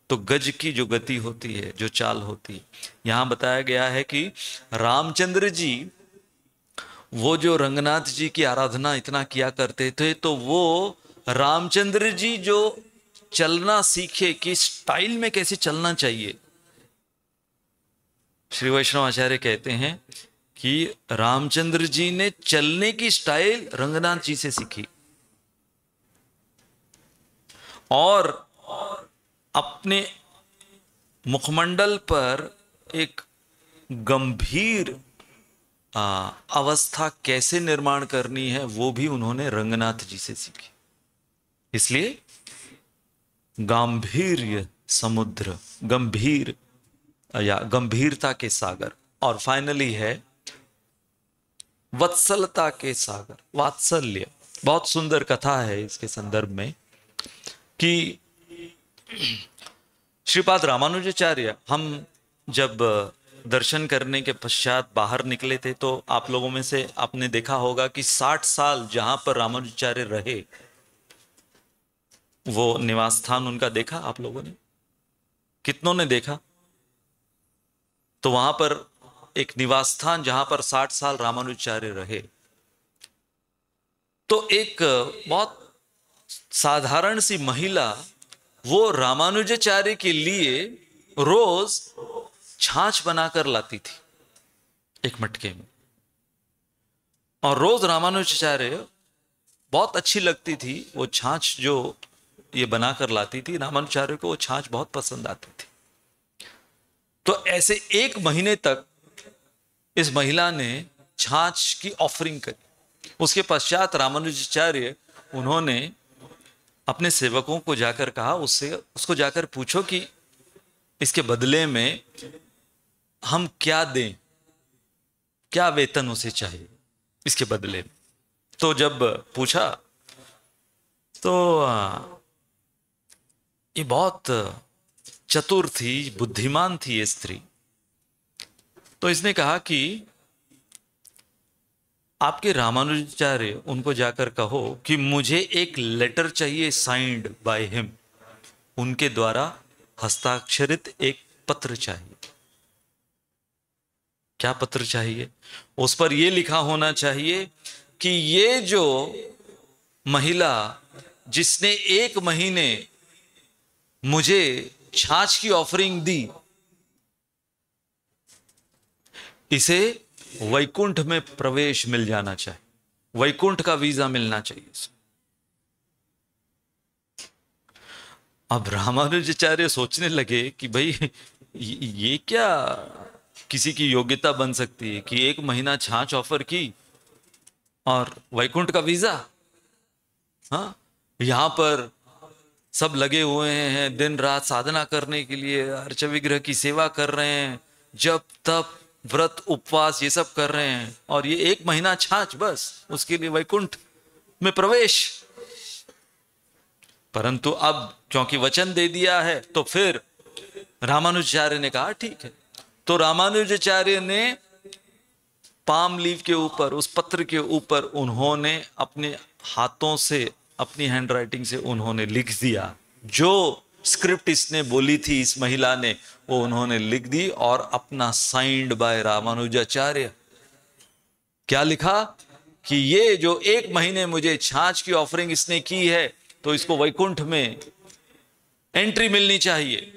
Speaker 1: तो गज की जो गति होती है, जो चाल होती है, यहां बताया गया है कि रामचंद्र जी वो जो रंगनाथ जी की आराधना इतना किया करते थे, तो वो रामचंद्र जी जो चलना सीखे कि स्टाइल में कैसे चलना चाहिए। श्री वैष्णव आचार्य कहते हैं कि रामचंद्र जी ने चलने की स्टाइल रंगनाथ जी से सीखी, और अपने मुखमंडल पर एक गंभीर अवस्था कैसे निर्माण करनी है, वो भी उन्होंने रंगनाथ जी से सीखी। इसलिए गांभीर्य समुद्र, गंभीर या गंभीरता के सागर। और फाइनली है वत्सलता के सागर, वात्सल्य। बहुत सुंदर कथा है इसके संदर्भ में कि श्रीपाद रामानुजाचार्य, हम जब दर्शन करने के पश्चात बाहर निकले थे, तो आप लोगों में से आपने देखा होगा कि 60 साल जहां पर रामानुजाचार्य रहे, वो निवास स्थान उनका देखा आप लोगों ने? कितनों ने देखा? तो वहां पर एक निवास स्थान जहां पर 60 साल रामानुजाचार्य रहे, तो एक बहुत साधारण सी महिला वो रामानुजाचार्य के लिए रोज छाछ बनाकर लाती थी एक मटके में, और रोज रामानुजाचार्य, बहुत अच्छी लगती थी वो छाछ जो ये बनाकर लाती थी, रामानुजाचार्य को वो छाछ बहुत पसंद आती थी। तो ऐसे 1 महीने तक इस महिला ने छाछ की ऑफरिंग करी। उसके पश्चात रामानुजाचार्य उन्होंने अपने सेवकों को जाकर कहा, उसको जाकर पूछो कि इसके बदले में हम क्या दें, क्या वेतन उसे चाहिए इसके बदले में। तो जब पूछा तो ये बहुत चतुर थी, बुद्धिमान थी ये स्त्री। तो इसने कहा कि आपके रामानुजाचार्य, उनको जाकर कहो कि मुझे एक लेटर चाहिए साइंड बाय हिम, उनके द्वारा हस्ताक्षरित एक पत्र चाहिए। क्या पत्र चाहिए? उस पर यह लिखा होना चाहिए कि ये जो महिला जिसने 1 महीने मुझे छाछ की ऑफरिंग दी, इसे वैकुंठ में प्रवेश मिल जाना चाहिए, वैकुंठ का वीजा मिलना चाहिए। अब रामानुजाचार्य सोचने लगे कि भाई ये क्या किसी की योग्यता बन सकती है कि 1 महीना छाछ ऑफर की और वैकुंठ का वीजा। हाँ, यहां पर सब लगे हुए हैं दिन रात साधना करने के लिए, अर्च विग्रह की सेवा कर रहे हैं, जप तप व्रत उपवास ये सब कर रहे हैं, और ये 1 महीना छाछ, बस उसके लिए वैकुंठ में प्रवेश। परंतु अब क्योंकि वचन दे दिया है, तो फिर रामानुजाचार्य ने कहा ठीक है। तो रामानुजाचार्य ने पाम लीव के ऊपर, उस पत्र के ऊपर उन्होंने अपने हाथों से, अपनी हैंडराइटिंग से उन्होंने लिख दिया, जो स्क्रिप्ट इसने बोली थी इस महिला ने, वो उन्होंने लिख दी, और अपना साइंड बाय रामानुजाचार्य। क्या लिखा कि ये जो 1 महीने मुझे छाछ की ऑफरिंग इसने की है, तो इसको वैकुंठ में एंट्री मिलनी चाहिए।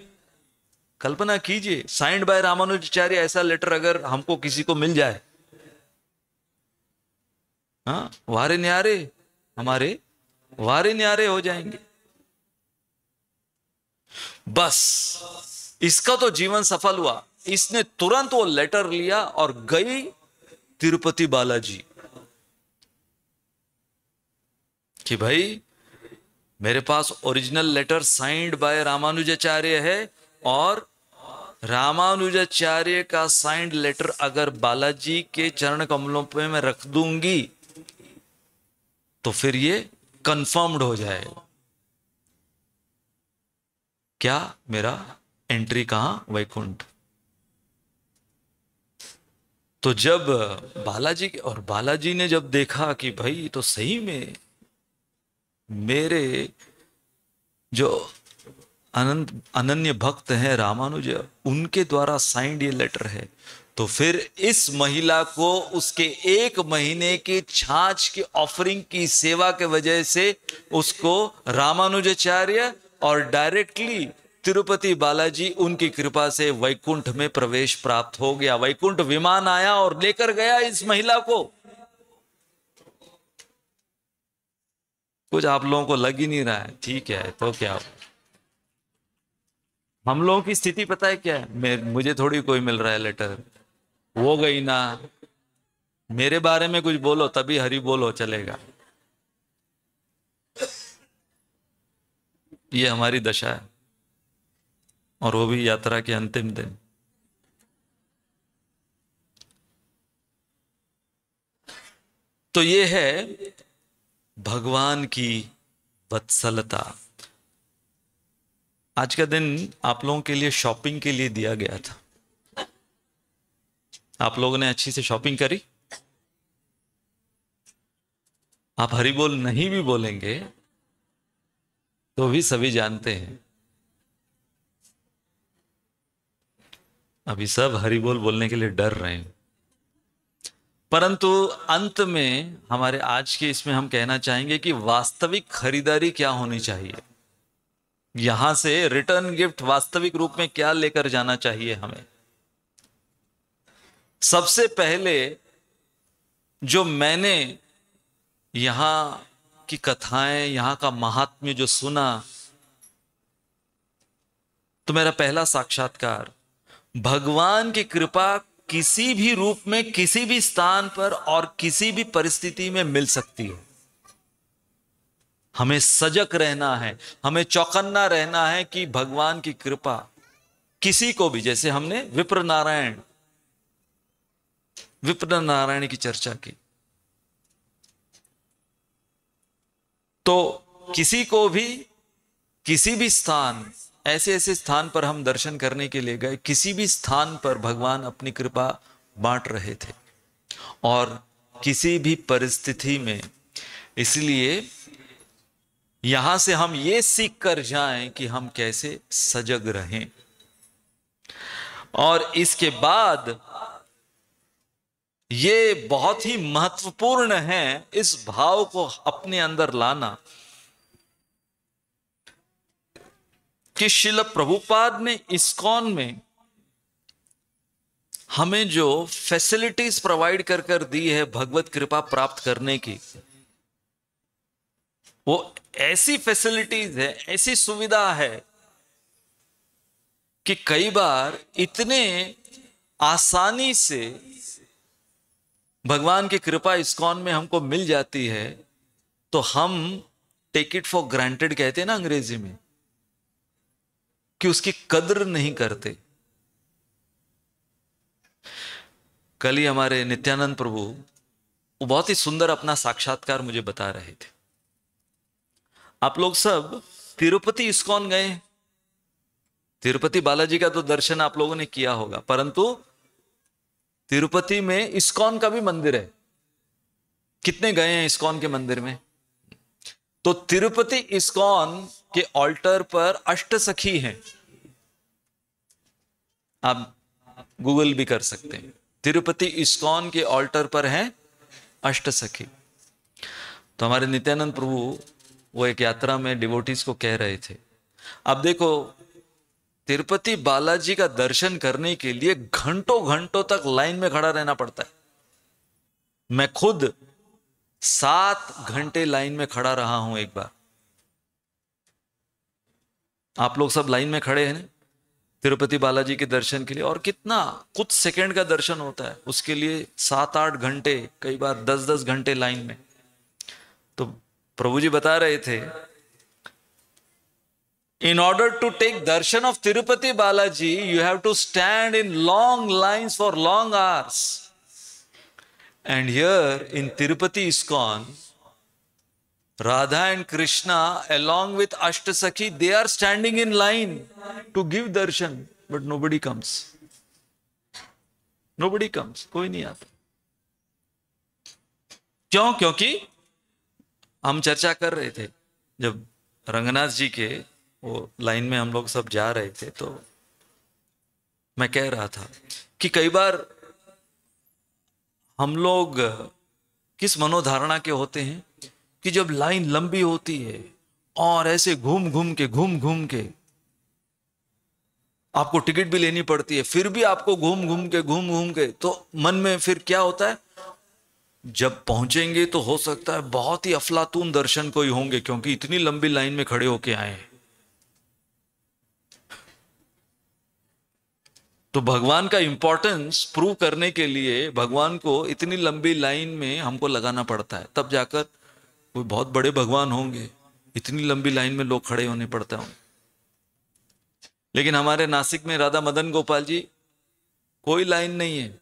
Speaker 1: कल्पना कीजिए, साइंड बाय रामानुजाचार्य, ऐसा लेटर अगर हमको किसी को मिल जाए, हाँ, वारे न्यारे, हमारे वारे न्यारे हो जाएंगे। बस इसका तो जीवन सफल हुआ। इसने तुरंत वो लेटर लिया और गई तिरुपति बालाजी कि भाई मेरे पास original letter signed by Ramanujacharya है, और रामानुजाचार्य का साइंड लेटर अगर बालाजी के चरण कमलों पे मैं रख दूंगी तो फिर ये कंफर्म्ड हो जाएगा। क्या? मेरा एंट्री कहां? वैकुंठ। तो जब बालाजी ने जब देखा कि भाई तो सही में मेरे जो अनन्य भक्त हैं रामानुज, उनके द्वारा साइंड ये लेटर है, तो फिर इस महिला को उसके 1 महीने की छाछ की ऑफरिंग की सेवा के वजह से उसको रामानुजाचार्य और डायरेक्टली तिरुपति बालाजी उनकी कृपा से वैकुंठ में प्रवेश प्राप्त हो गया। वैकुंठ विमान आया और लेकर गया इस महिला को। कुछ आप लोगों को लग ही नहीं रहा है, ठीक है तो क्या हो? हम लोगों की स्थिति पता है क्या है? मुझे थोड़ी कोई मिल रहा है लेटर, वो गई ना, मेरे बारे में कुछ बोलो तभी हरि बोलो चलेगा। ये हमारी दशा है, और वो भी यात्रा के अंतिम दिन। तो ये है भगवान की वत्सलता। आज का दिन आप लोगों के लिए शॉपिंग के लिए दिया गया था। आप लोगों ने अच्छी से शॉपिंग करी? आप हरि बोल नहीं भी बोलेंगे तो भी सभी जानते हैं, अभी सब हरि बोल बोलने के लिए डर रहे हैं। परंतु अंत में हमारे आज के इसमें हम कहना चाहेंगे कि वास्तविक खरीदारी क्या होनी चाहिए, यहां से रिटर्न गिफ्ट वास्तविक रूप में क्या लेकर जाना चाहिए हमें। सबसे पहले जो मैंने यहां की कथाएं, यहां का महात्म्य जो सुना, तो मेरा पहला साक्षात्कार, भगवान की कृपा किसी भी रूप में, किसी भी स्थान पर और किसी भी परिस्थिति में मिल सकती है। हमें सजग रहना है, हमें चौकन्ना रहना है कि भगवान की कृपा किसी को भी, जैसे हमने विप्र नारायण की चर्चा की, तो किसी को भी किसी भी स्थान, ऐसे ऐसे स्थान पर हम दर्शन करने के लिए गए, किसी भी स्थान पर भगवान अपनी कृपा बांट रहे थे और किसी भी परिस्थिति में। इसलिए यहां से हम ये सीख कर जाएं कि हम कैसे सजग रहें। और इसके बाद ये बहुत ही महत्वपूर्ण है इस भाव को अपने अंदर लाना कि श्रील प्रभुपाद ने इस्कॉन में हमें जो फैसिलिटीज प्रोवाइड कर दी है भगवत कृपा प्राप्त करने की, वो ऐसी फैसिलिटीज है, ऐसी सुविधा है कि कई बार इतने आसानी से भगवान की कृपा इस्कॉन में हमको मिल जाती है, तो हम टेक इट फॉर ग्रांटेड कहते हैं ना अंग्रेजी में, कि उसकी कद्र नहीं करते। कल ही हमारे नित्यानंद प्रभु वो बहुत ही सुंदर अपना साक्षात्कार मुझे बता रहे थे। आप लोग सब तिरुपति इस्कॉन गए, तिरुपति बालाजी का तो दर्शन आप लोगों ने किया होगा, परंतु तिरुपति में इस्कॉन का भी मंदिर है। कितने गए हैं इस्कॉन के मंदिर में? तो तिरुपति इस्कॉन के ऑल्टर पर अष्टसखी हैं, आप गूगल भी कर सकते हैं। तिरुपति इस्कॉन के ऑल्टर पर हैं अष्टसखी। तो हमारे नित्यानंद प्रभु वो एक यात्रा में डिवोटीज को कह रहे थे, अब देखो तिरुपति बालाजी का दर्शन करने के लिए घंटों घंटों तक लाइन में खड़ा रहना पड़ता है। मैं खुद 7 घंटे लाइन में खड़ा रहा हूं एक बार। आप लोग सब लाइन में खड़े हैं ना तिरुपति बालाजी के दर्शन के लिए, और कितना कुछ सेकंड का दर्शन होता है, उसके लिए 7-8 घंटे, कई बार 10-10 घंटे लाइन में। तो प्रभु जी बता रहे थे, in order to take darshan of Tirupati Balaji, you have to stand in long lines for long hours. And here in Tirupati ISKCON, Radha and Krishna along with Ashtasakhi, they are standing in line to give darshan, but nobody comes. Nobody comes. कोई नहीं आता। क्यों? क्योंकि हम चर्चा कर रहे थे, जब रंगनाथ जी के वो लाइन में हम लोग सब जा रहे थे, तो मैं कह रहा था कि कई बार हम लोग किस मनोधारणा के होते हैं कि जब लाइन लंबी होती है और ऐसे घूम घूम के आपको टिकट भी लेनी पड़ती है, फिर भी आपको घूम घूम के तो मन में फिर क्या होता है, जब पहुंचेंगे तो हो सकता है बहुत ही अफलातून दर्शन कोई होंगे, क्योंकि इतनी लंबी लाइन में खड़े होके आए हैं। तो भगवान का इंपॉर्टेंस प्रूव करने के लिए भगवान को इतनी लंबी लाइन में हमको लगाना पड़ता है, तब जाकर कोई बहुत बड़े भगवान होंगे, इतनी लंबी लाइन में लोग खड़े होने पड़ते होंगे। लेकिन हमारे नासिक में राधा मदन गोपाल जी, कोई लाइन नहीं है,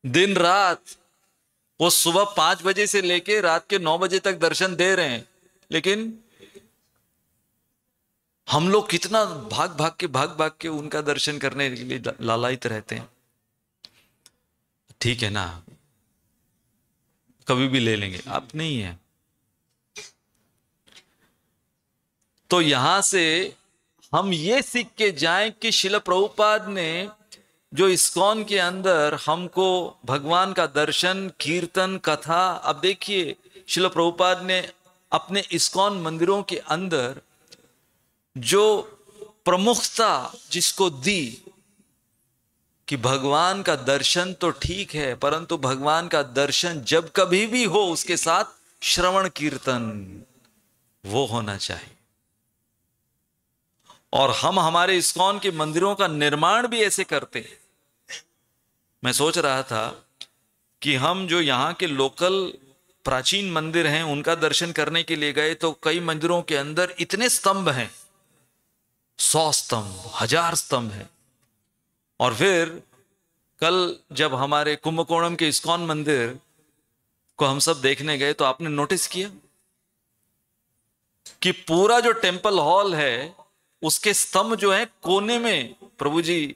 Speaker 1: दिन रात वो सुबह 5 बजे से लेके रात के 9 बजे तक दर्शन दे रहे हैं। लेकिन हम लोग कितना भाग भाग के उनका दर्शन करने के लिए लालायित रहते हैं। ठीक है ना, कभी भी ले लेंगे, आप नहीं है। तो यहां से हम ये सीख के जाएं कि शिल प्रभुपाद ने जो इस्कॉन के अंदर हमको भगवान का दर्शन, कीर्तन, कथा, अब देखिए शिल प्रभुपाद ने अपने इस्कॉन मंदिरों के अंदर जो प्रमुखता जिसको दी कि भगवान का दर्शन तो ठीक है, परंतु भगवान का दर्शन जब कभी भी हो उसके साथ श्रवण कीर्तन वो होना चाहिए। और हम हमारे इस्कॉन के मंदिरों का निर्माण भी ऐसे करते हैं। मैं सोच रहा था कि हम जो यहाँ के लोकल प्राचीन मंदिर हैं उनका दर्शन करने के लिए गए, तो कई मंदिरों के अंदर इतने स्तंभ हैं, 100 स्तंभ, 1000 स्तंभ है। और फिर कल जब हमारे कुंभकोणम के इस्कॉन मंदिर को हम सब देखने गए, तो आपने नोटिस किया कि पूरा जो टेम्पल हॉल है उसके स्तंभ जो है कोने में, प्रभु जी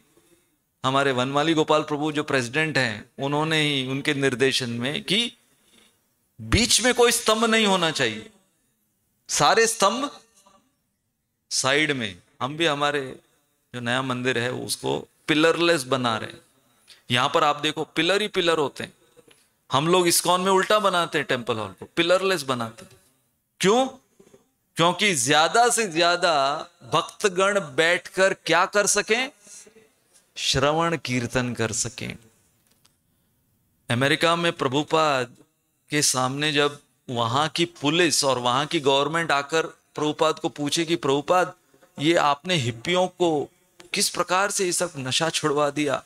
Speaker 1: हमारे वनमाली गोपाल प्रभु जो प्रेसिडेंट हैं, उन्होंने ही उनके निर्देशन में कि बीच में कोई स्तंभ नहीं होना चाहिए, सारे स्तंभ साइड में। हम भी हमारे जो नया मंदिर है उसको पिलरलेस बना रहे हैं। यहां पर आप देखो पिलर ही पिलर होते हैं। हम लोग इस्कॉन में उल्टा बनाते हैं, टेम्पल हॉल को पिलरलेस बनाते हैं। क्यों? क्योंकि ज्यादा से ज्यादा भक्तगण बैठकर क्या कर सकें, श्रवण कीर्तन कर सकें। अमेरिका में प्रभुपाद के सामने जब वहां की पुलिस और वहां की गवर्नमेंट आकर प्रभुपाद को पूछे कि प्रभुपाद ये आपने हिप्पियों को किस प्रकार से ये सब नशा छुड़वा दिया,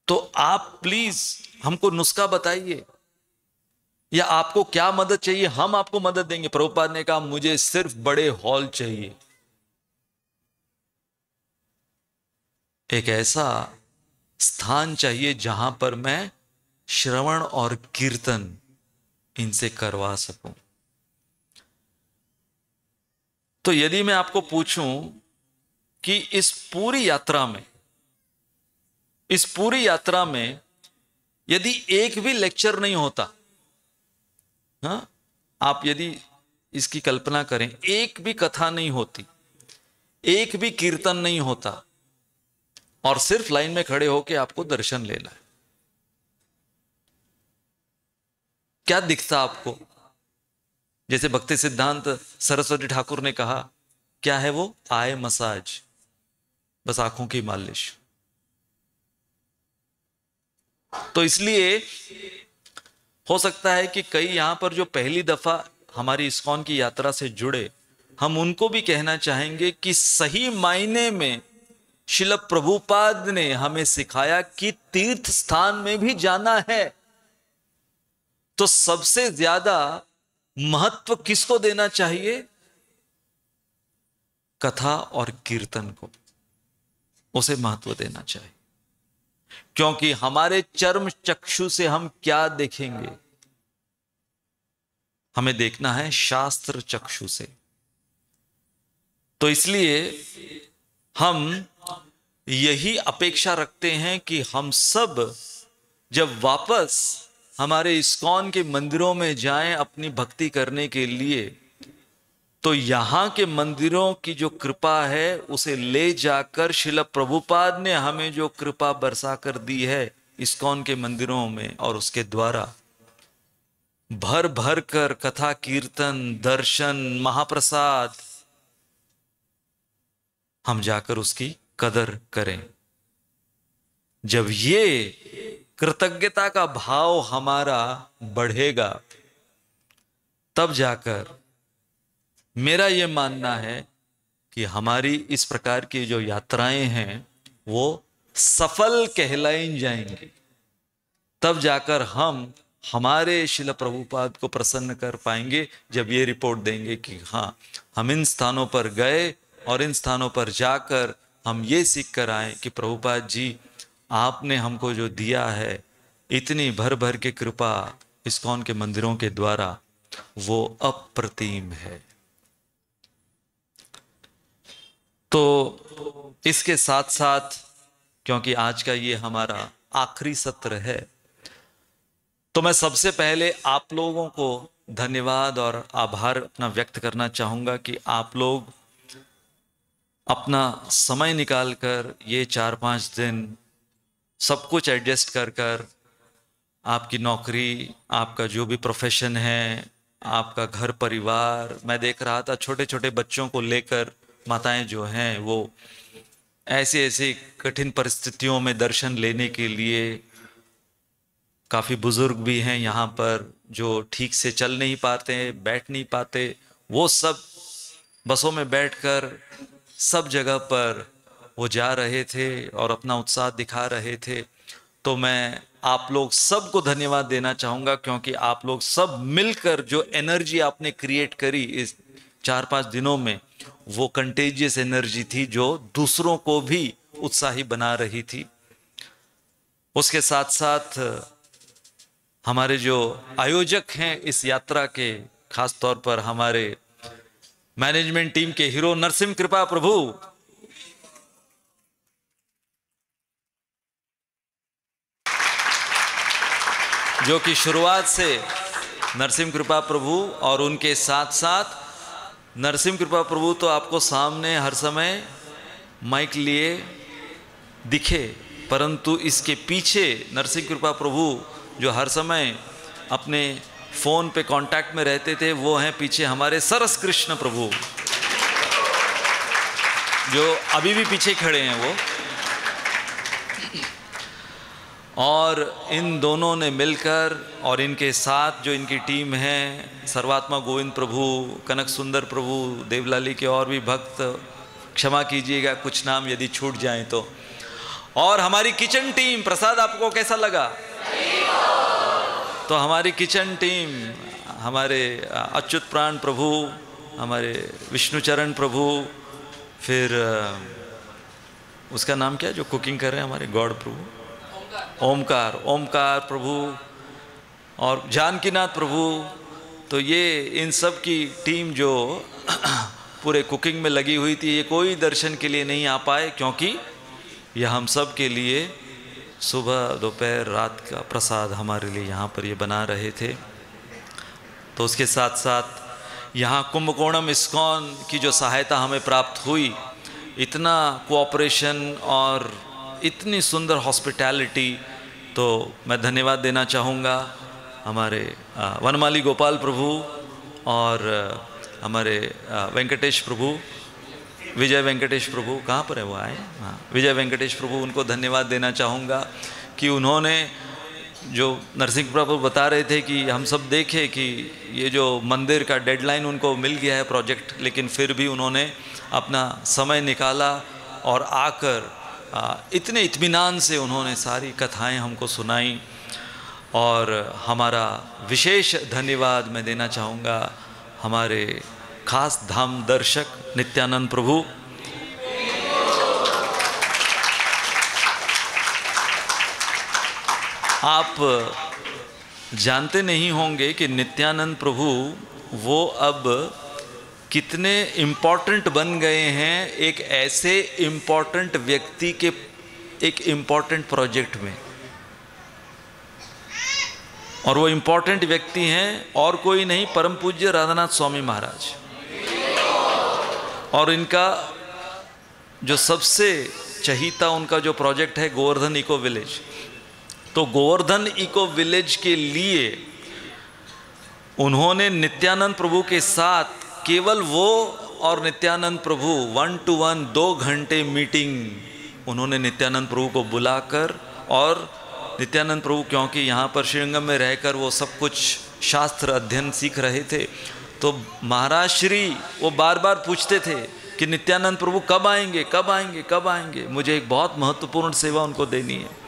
Speaker 1: तो आप प्लीज हमको नुस्खा बताइए, या आपको क्या मदद चाहिए, हम आपको मदद देंगे। प्रभुपाद ने कहा मुझे सिर्फ बड़े हॉल चाहिए, एक ऐसा स्थान चाहिए जहां पर मैं श्रवण और कीर्तन इनसे करवा सकूं। तो यदि मैं आपको पूछूं कि इस पूरी यात्रा में यदि एक भी लेक्चर नहीं होता, हाँ, आप यदि इसकी कल्पना करें, एक भी कथा नहीं होती, एक भी कीर्तन नहीं होता, और सिर्फ लाइन में खड़े होकर आपको दर्शन लेना है, क्या दिखता आपको? जैसे भक्ति सिद्धांत सरस्वती ठाकुर ने कहा, क्या है वो? आय मसाज, बस आंखों की मालिश। तो इसलिए हो सकता है कि कई यहां पर जो पहली दफा हमारी इस्कॉन की यात्रा से जुड़े, हम उनको भी कहना चाहेंगे कि सही मायने में श्रील प्रभुपाद ने हमें सिखाया कि तीर्थ स्थान में भी जाना है तो सबसे ज्यादा महत्व किसको देना चाहिए? कथा और कीर्तन को, उसे महत्व देना चाहिए। क्योंकि हमारे चर्म चक्षु से हम क्या देखेंगे? हमें देखना है शास्त्र चक्षु से। तो इसलिए हम यही अपेक्षा रखते हैं कि हम सब जब वापस हमारे इस्कॉन के मंदिरों में जाएं अपनी भक्ति करने के लिए, तो यहां के मंदिरों की जो कृपा है उसे ले जाकर श्रील प्रभुपाद ने हमें जो कृपा बरसा कर दी है इस्कॉन के मंदिरों में, और उसके द्वारा भर भर कर कथा कीर्तन दर्शन महाप्रसाद हम जाकर उसकी कदर करें। जब ये कृतज्ञता का भाव हमारा बढ़ेगा तब जाकर मेरा ये मानना है कि हमारी इस प्रकार की जो यात्राएं हैं वो सफल कहलाई जाएंगी। तब जाकर हम हमारे श्रील प्रभुपाद को प्रसन्न कर पाएंगे जब ये रिपोर्ट देंगे कि हाँ, हम इन स्थानों पर गए और इन स्थानों पर जाकर हम ये सीख कर आए कि प्रभुपाद जी, आपने हमको जो दिया है इतनी भर भर की कृपा इस्कॉन के मंदिरों के द्वारा, वो अप्रतिम है। तो इसके साथ साथ, क्योंकि आज का ये हमारा आखिरी सत्र है, तो मैं सबसे पहले आप लोगों को धन्यवाद और आभार अपना व्यक्त करना चाहूंगा कि आप लोग अपना समय निकालकर ये 4-5 दिन सब कुछ एडजस्ट कर कर, आपकी नौकरी, आपका जो भी प्रोफेशन है, आपका घर परिवार, मैं देख रहा था छोटे छोटे बच्चों को लेकर माताएं जो हैं वो ऐसी ऐसी कठिन परिस्थितियों में दर्शन लेने के लिए, काफ़ी बुजुर्ग भी हैं यहाँ पर जो ठीक से चल नहीं पाते, बैठ नहीं पाते, वो सब बसों में बैठकर सब जगह पर वो जा रहे थे और अपना उत्साह दिखा रहे थे। तो मैं आप लोग सबको धन्यवाद देना चाहूँगा, क्योंकि आप लोग सब मिलकर जो एनर्जी आपने क्रिएट करी इस 4-5 दिनों में, वो कंटेजियस एनर्जी थी जो दूसरों को भी उत्साही बना रही थी। उसके साथ साथ हमारे जो आयोजक हैं इस यात्रा के, खास तौर पर हमारे मैनेजमेंट टीम के हीरो नरसिंह कृपा प्रभु, जो कि शुरुआत से नरसिंह कृपा प्रभु और उनके साथ साथ नरसिंह कृपा प्रभु तो आपको सामने हर समय माइक लिए दिखे, परंतु इसके पीछे नरसिंह कृपा प्रभु जो हर समय अपने फोन पे कांटेक्ट में रहते थे, वो हैं पीछे हमारे सरस कृष्ण प्रभु, जो अभी भी पीछे खड़े हैं वो। और इन दोनों ने मिलकर और इनके साथ जो इनकी टीम है, सर्वात्मा गोविंद प्रभु, कनक सुंदर प्रभु, देवलाली के और भी भक्त, क्षमा कीजिएगा कुछ नाम यदि छूट जाएं तो, और हमारी किचन टीम। प्रसाद आपको कैसा लगा? तो हमारी किचन टीम, हमारे अच्युत प्राण प्रभु, हमारे विष्णुचरण प्रभु, फिर उसका नाम क्या है जो कुकिंग कर रहे हैं हमारे गॉड प्रभु, ओमकार प्रभु और जानकीनाथ प्रभु। तो ये इन सब की टीम जो पूरे कुकिंग में लगी हुई थी, ये कोई दर्शन के लिए नहीं आ पाए, क्योंकि यह हम सब के लिए सुबह दोपहर रात का प्रसाद हमारे लिए यहाँ पर ये बना रहे थे। तो उसके साथ साथ यहाँ कुंभकोणम इस्कॉन की जो सहायता हमें प्राप्त हुई, इतना कोऑपरेशन और इतनी सुंदर हॉस्पिटैलिटी, तो मैं धन्यवाद देना चाहूँगा हमारे वनमाली गोपाल प्रभु और हमारे वेंकटेश प्रभु, विजय वेंकटेश प्रभु, कहाँ पर है वो आए? हाँ, विजय वेंकटेश प्रभु, उनको धन्यवाद देना चाहूँगा कि उन्होंने जो नरसिंह प्रभु बता रहे थे कि हम सब देखे कि ये जो मंदिर का डेडलाइन उनको मिल गया है प्रोजेक्ट, लेकिन फिर भी उन्होंने अपना समय निकाला और आकर इतने इत्मीनान से उन्होंने सारी कथाएं हमको सुनाई। और हमारा विशेष धन्यवाद मैं देना चाहूँगा हमारे खास धाम दर्शक नित्यानंद प्रभु। आप जानते नहीं होंगे कि नित्यानंद प्रभु वो अब कितने इम्पोर्टेंट बन गए हैं एक ऐसे इम्पोर्टेंट व्यक्ति के एक इम्पोर्टेंट प्रोजेक्ट में। और वो इम्पोर्टेंट व्यक्ति हैं और कोई नहीं, परम पूज्य राधानाथ स्वामी महाराज। और इनका जो सबसे चहीता उनका जो प्रोजेक्ट है गोवर्धन इको विलेज, तो गोवर्धन इको विलेज के लिए उन्होंने नित्यानंद प्रभु के साथ केवल वो और नित्यानंद प्रभु 1-to-1 2 घंटे मीटिंग उन्होंने नित्यानंद प्रभु को बुलाकर, और नित्यानंद प्रभु क्योंकि यहाँ पर श्रीरंगम में रहकर वो सब कुछ शास्त्र अध्ययन सीख रहे थे, तो महाराज श्री वो बार बार पूछते थे कि नित्यानंद प्रभु कब आएंगे, कब आएंगे, कब आएंगे, मुझे एक बहुत महत्वपूर्ण सेवा उनको देनी है।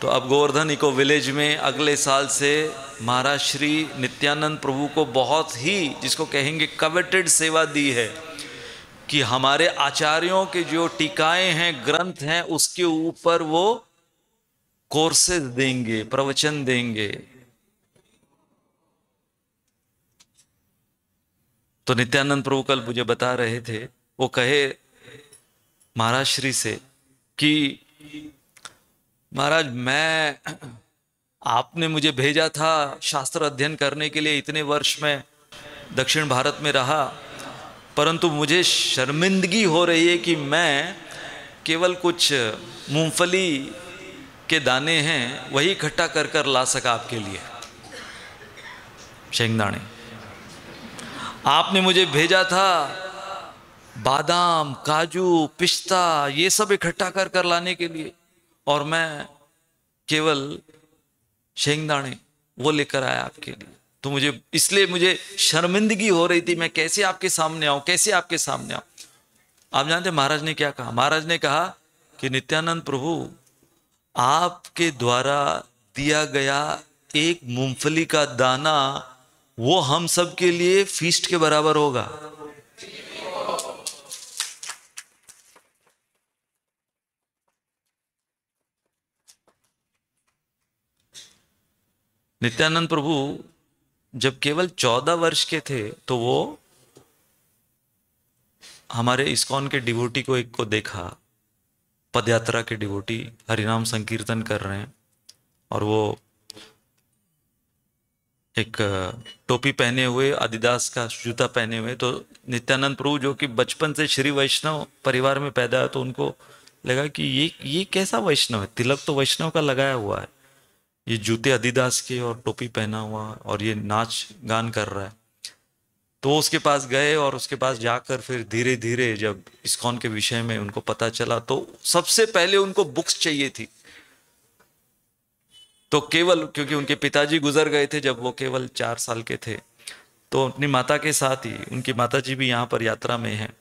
Speaker 1: तो अब गोवर्धन इको विलेज में अगले साल से महाराज श्री नित्यानंद प्रभु को बहुत ही, जिसको कहेंगे कवेटेड सेवा दी है कि हमारे आचार्यों के जो टीकाएं हैं, ग्रंथ हैं, उसके ऊपर वो कोर्सेज देंगे, प्रवचन देंगे। तो नित्यानंद प्रभु कल मुझे बता रहे थे, वो कहे महाराज श्री से कि महाराज आपने मुझे भेजा था शास्त्र अध्ययन करने के लिए, इतने वर्ष में दक्षिण भारत में रहा, परंतु मुझे शर्मिंदगी हो रही है कि मैं केवल कुछ मूंगफली के दाने हैं वही इकट्ठा कर कर ला सका आपके लिए, शेंगदाने। आपने मुझे भेजा था बादाम, काजू, पिस्ता, ये सब इकट्ठा कर कर लाने के लिए, और मैं केवल शेंगदाने वो लेकर आया आपके लिए। तो इसलिए मुझे शर्मिंदगी हो रही थी, मैं कैसे आपके सामने आऊं, कैसे आपके सामने आऊं। आप जानते महाराज ने क्या कहा? महाराज ने कहा कि नित्यानंद प्रभु आपके द्वारा दिया गया एक मूंगफली का दाना वो हम सब के लिए फीस्ट के बराबर होगा। नित्यानंद प्रभु जब केवल 14 वर्ष के थे तो वो हमारे इस्कॉन के डिवोटी को एक को देखा, पदयात्रा के डिवोटी हरिनाम संकीर्तन कर रहे हैं, और वो एक टोपी पहने हुए, आदिदास का जूता पहने हुए। तो नित्यानंद प्रभु जो कि बचपन से श्री वैष्णव परिवार में पैदा है, तो उनको लगा कि ये कैसा वैष्णव है, तिलक तो वैष्णव का लगाया हुआ है, ये जूते आदिदास के और टोपी पहना हुआ और ये नाच गान कर रहा है। तो उसके पास गए और उसके पास जाकर फिर धीरे धीरे जब इस्कॉन के विषय में उनको पता चला, तो सबसे पहले उनको बुक्स चाहिए थी। तो केवल क्योंकि उनके पिताजी गुजर गए थे जब वो केवल 4 साल के थे, तो अपनी माता के साथ ही, उनकी माताजी भी यहाँ पर यात्रा में हैं,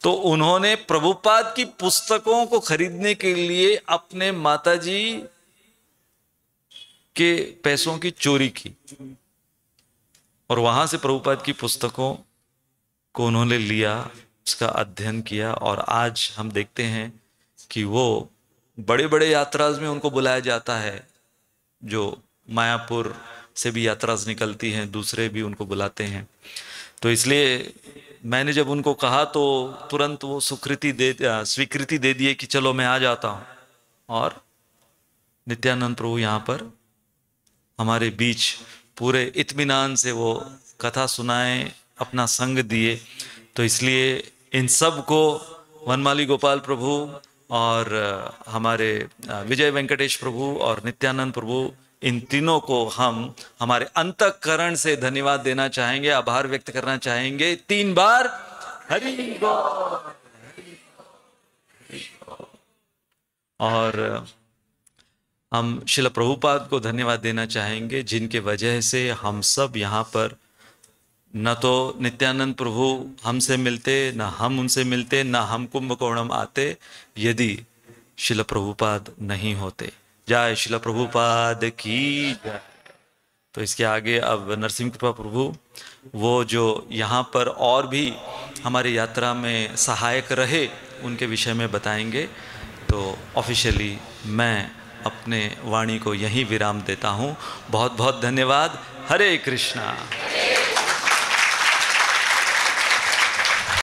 Speaker 1: तो उन्होंने प्रभुपाद की पुस्तकों को खरीदने के लिए अपने माताजी के पैसों की चोरी की, और वहां से प्रभुपाद की पुस्तकों को उन्होंने लिया, उसका अध्ययन किया, और आज हम देखते हैं कि वो बड़े बड़े यात्राज में उनको बुलाया जाता है। जो मायापुर से भी यात्राज निकलती हैं, दूसरे भी उनको बुलाते हैं। तो इसलिए मैंने जब उनको कहा तो तुरंत वो स्वीकृति दे दिए कि चलो मैं आ जाता हूँ। और नित्यानंद प्रभु यहाँ पर हमारे बीच पूरे इत्मीनान से वो कथा सुनाए, अपना संग दिए। तो इसलिए इन सब को वनमाली गोपाल प्रभु और हमारे विजय वेंकटेश प्रभु और नित्यानंद प्रभु, इन तीनों को हम हमारे अंतःकरण से धन्यवाद देना चाहेंगे, आभार व्यक्त करना चाहेंगे 3 बार हरि बोल। और हम शिल प्रभुपाद को धन्यवाद देना चाहेंगे, जिनके वजह से हम सब यहाँ पर, न तो नित्यानंद प्रभु हमसे मिलते, न हम उनसे मिलते, न हम कुंभकोणम आते यदि शिल प्रभुपाद नहीं होते। जय शिल प्रभुपाद की जय। तो इसके आगे अब नरसिंह कृपा प्रभु वो जो यहाँ पर और भी हमारी यात्रा में सहायक रहे उनके विषय में बताएंगे। तो ऑफिशियली मैं अपने वाणी को यहीं विराम देता हूँ। बहुत बहुत धन्यवाद। हरे कृष्णा।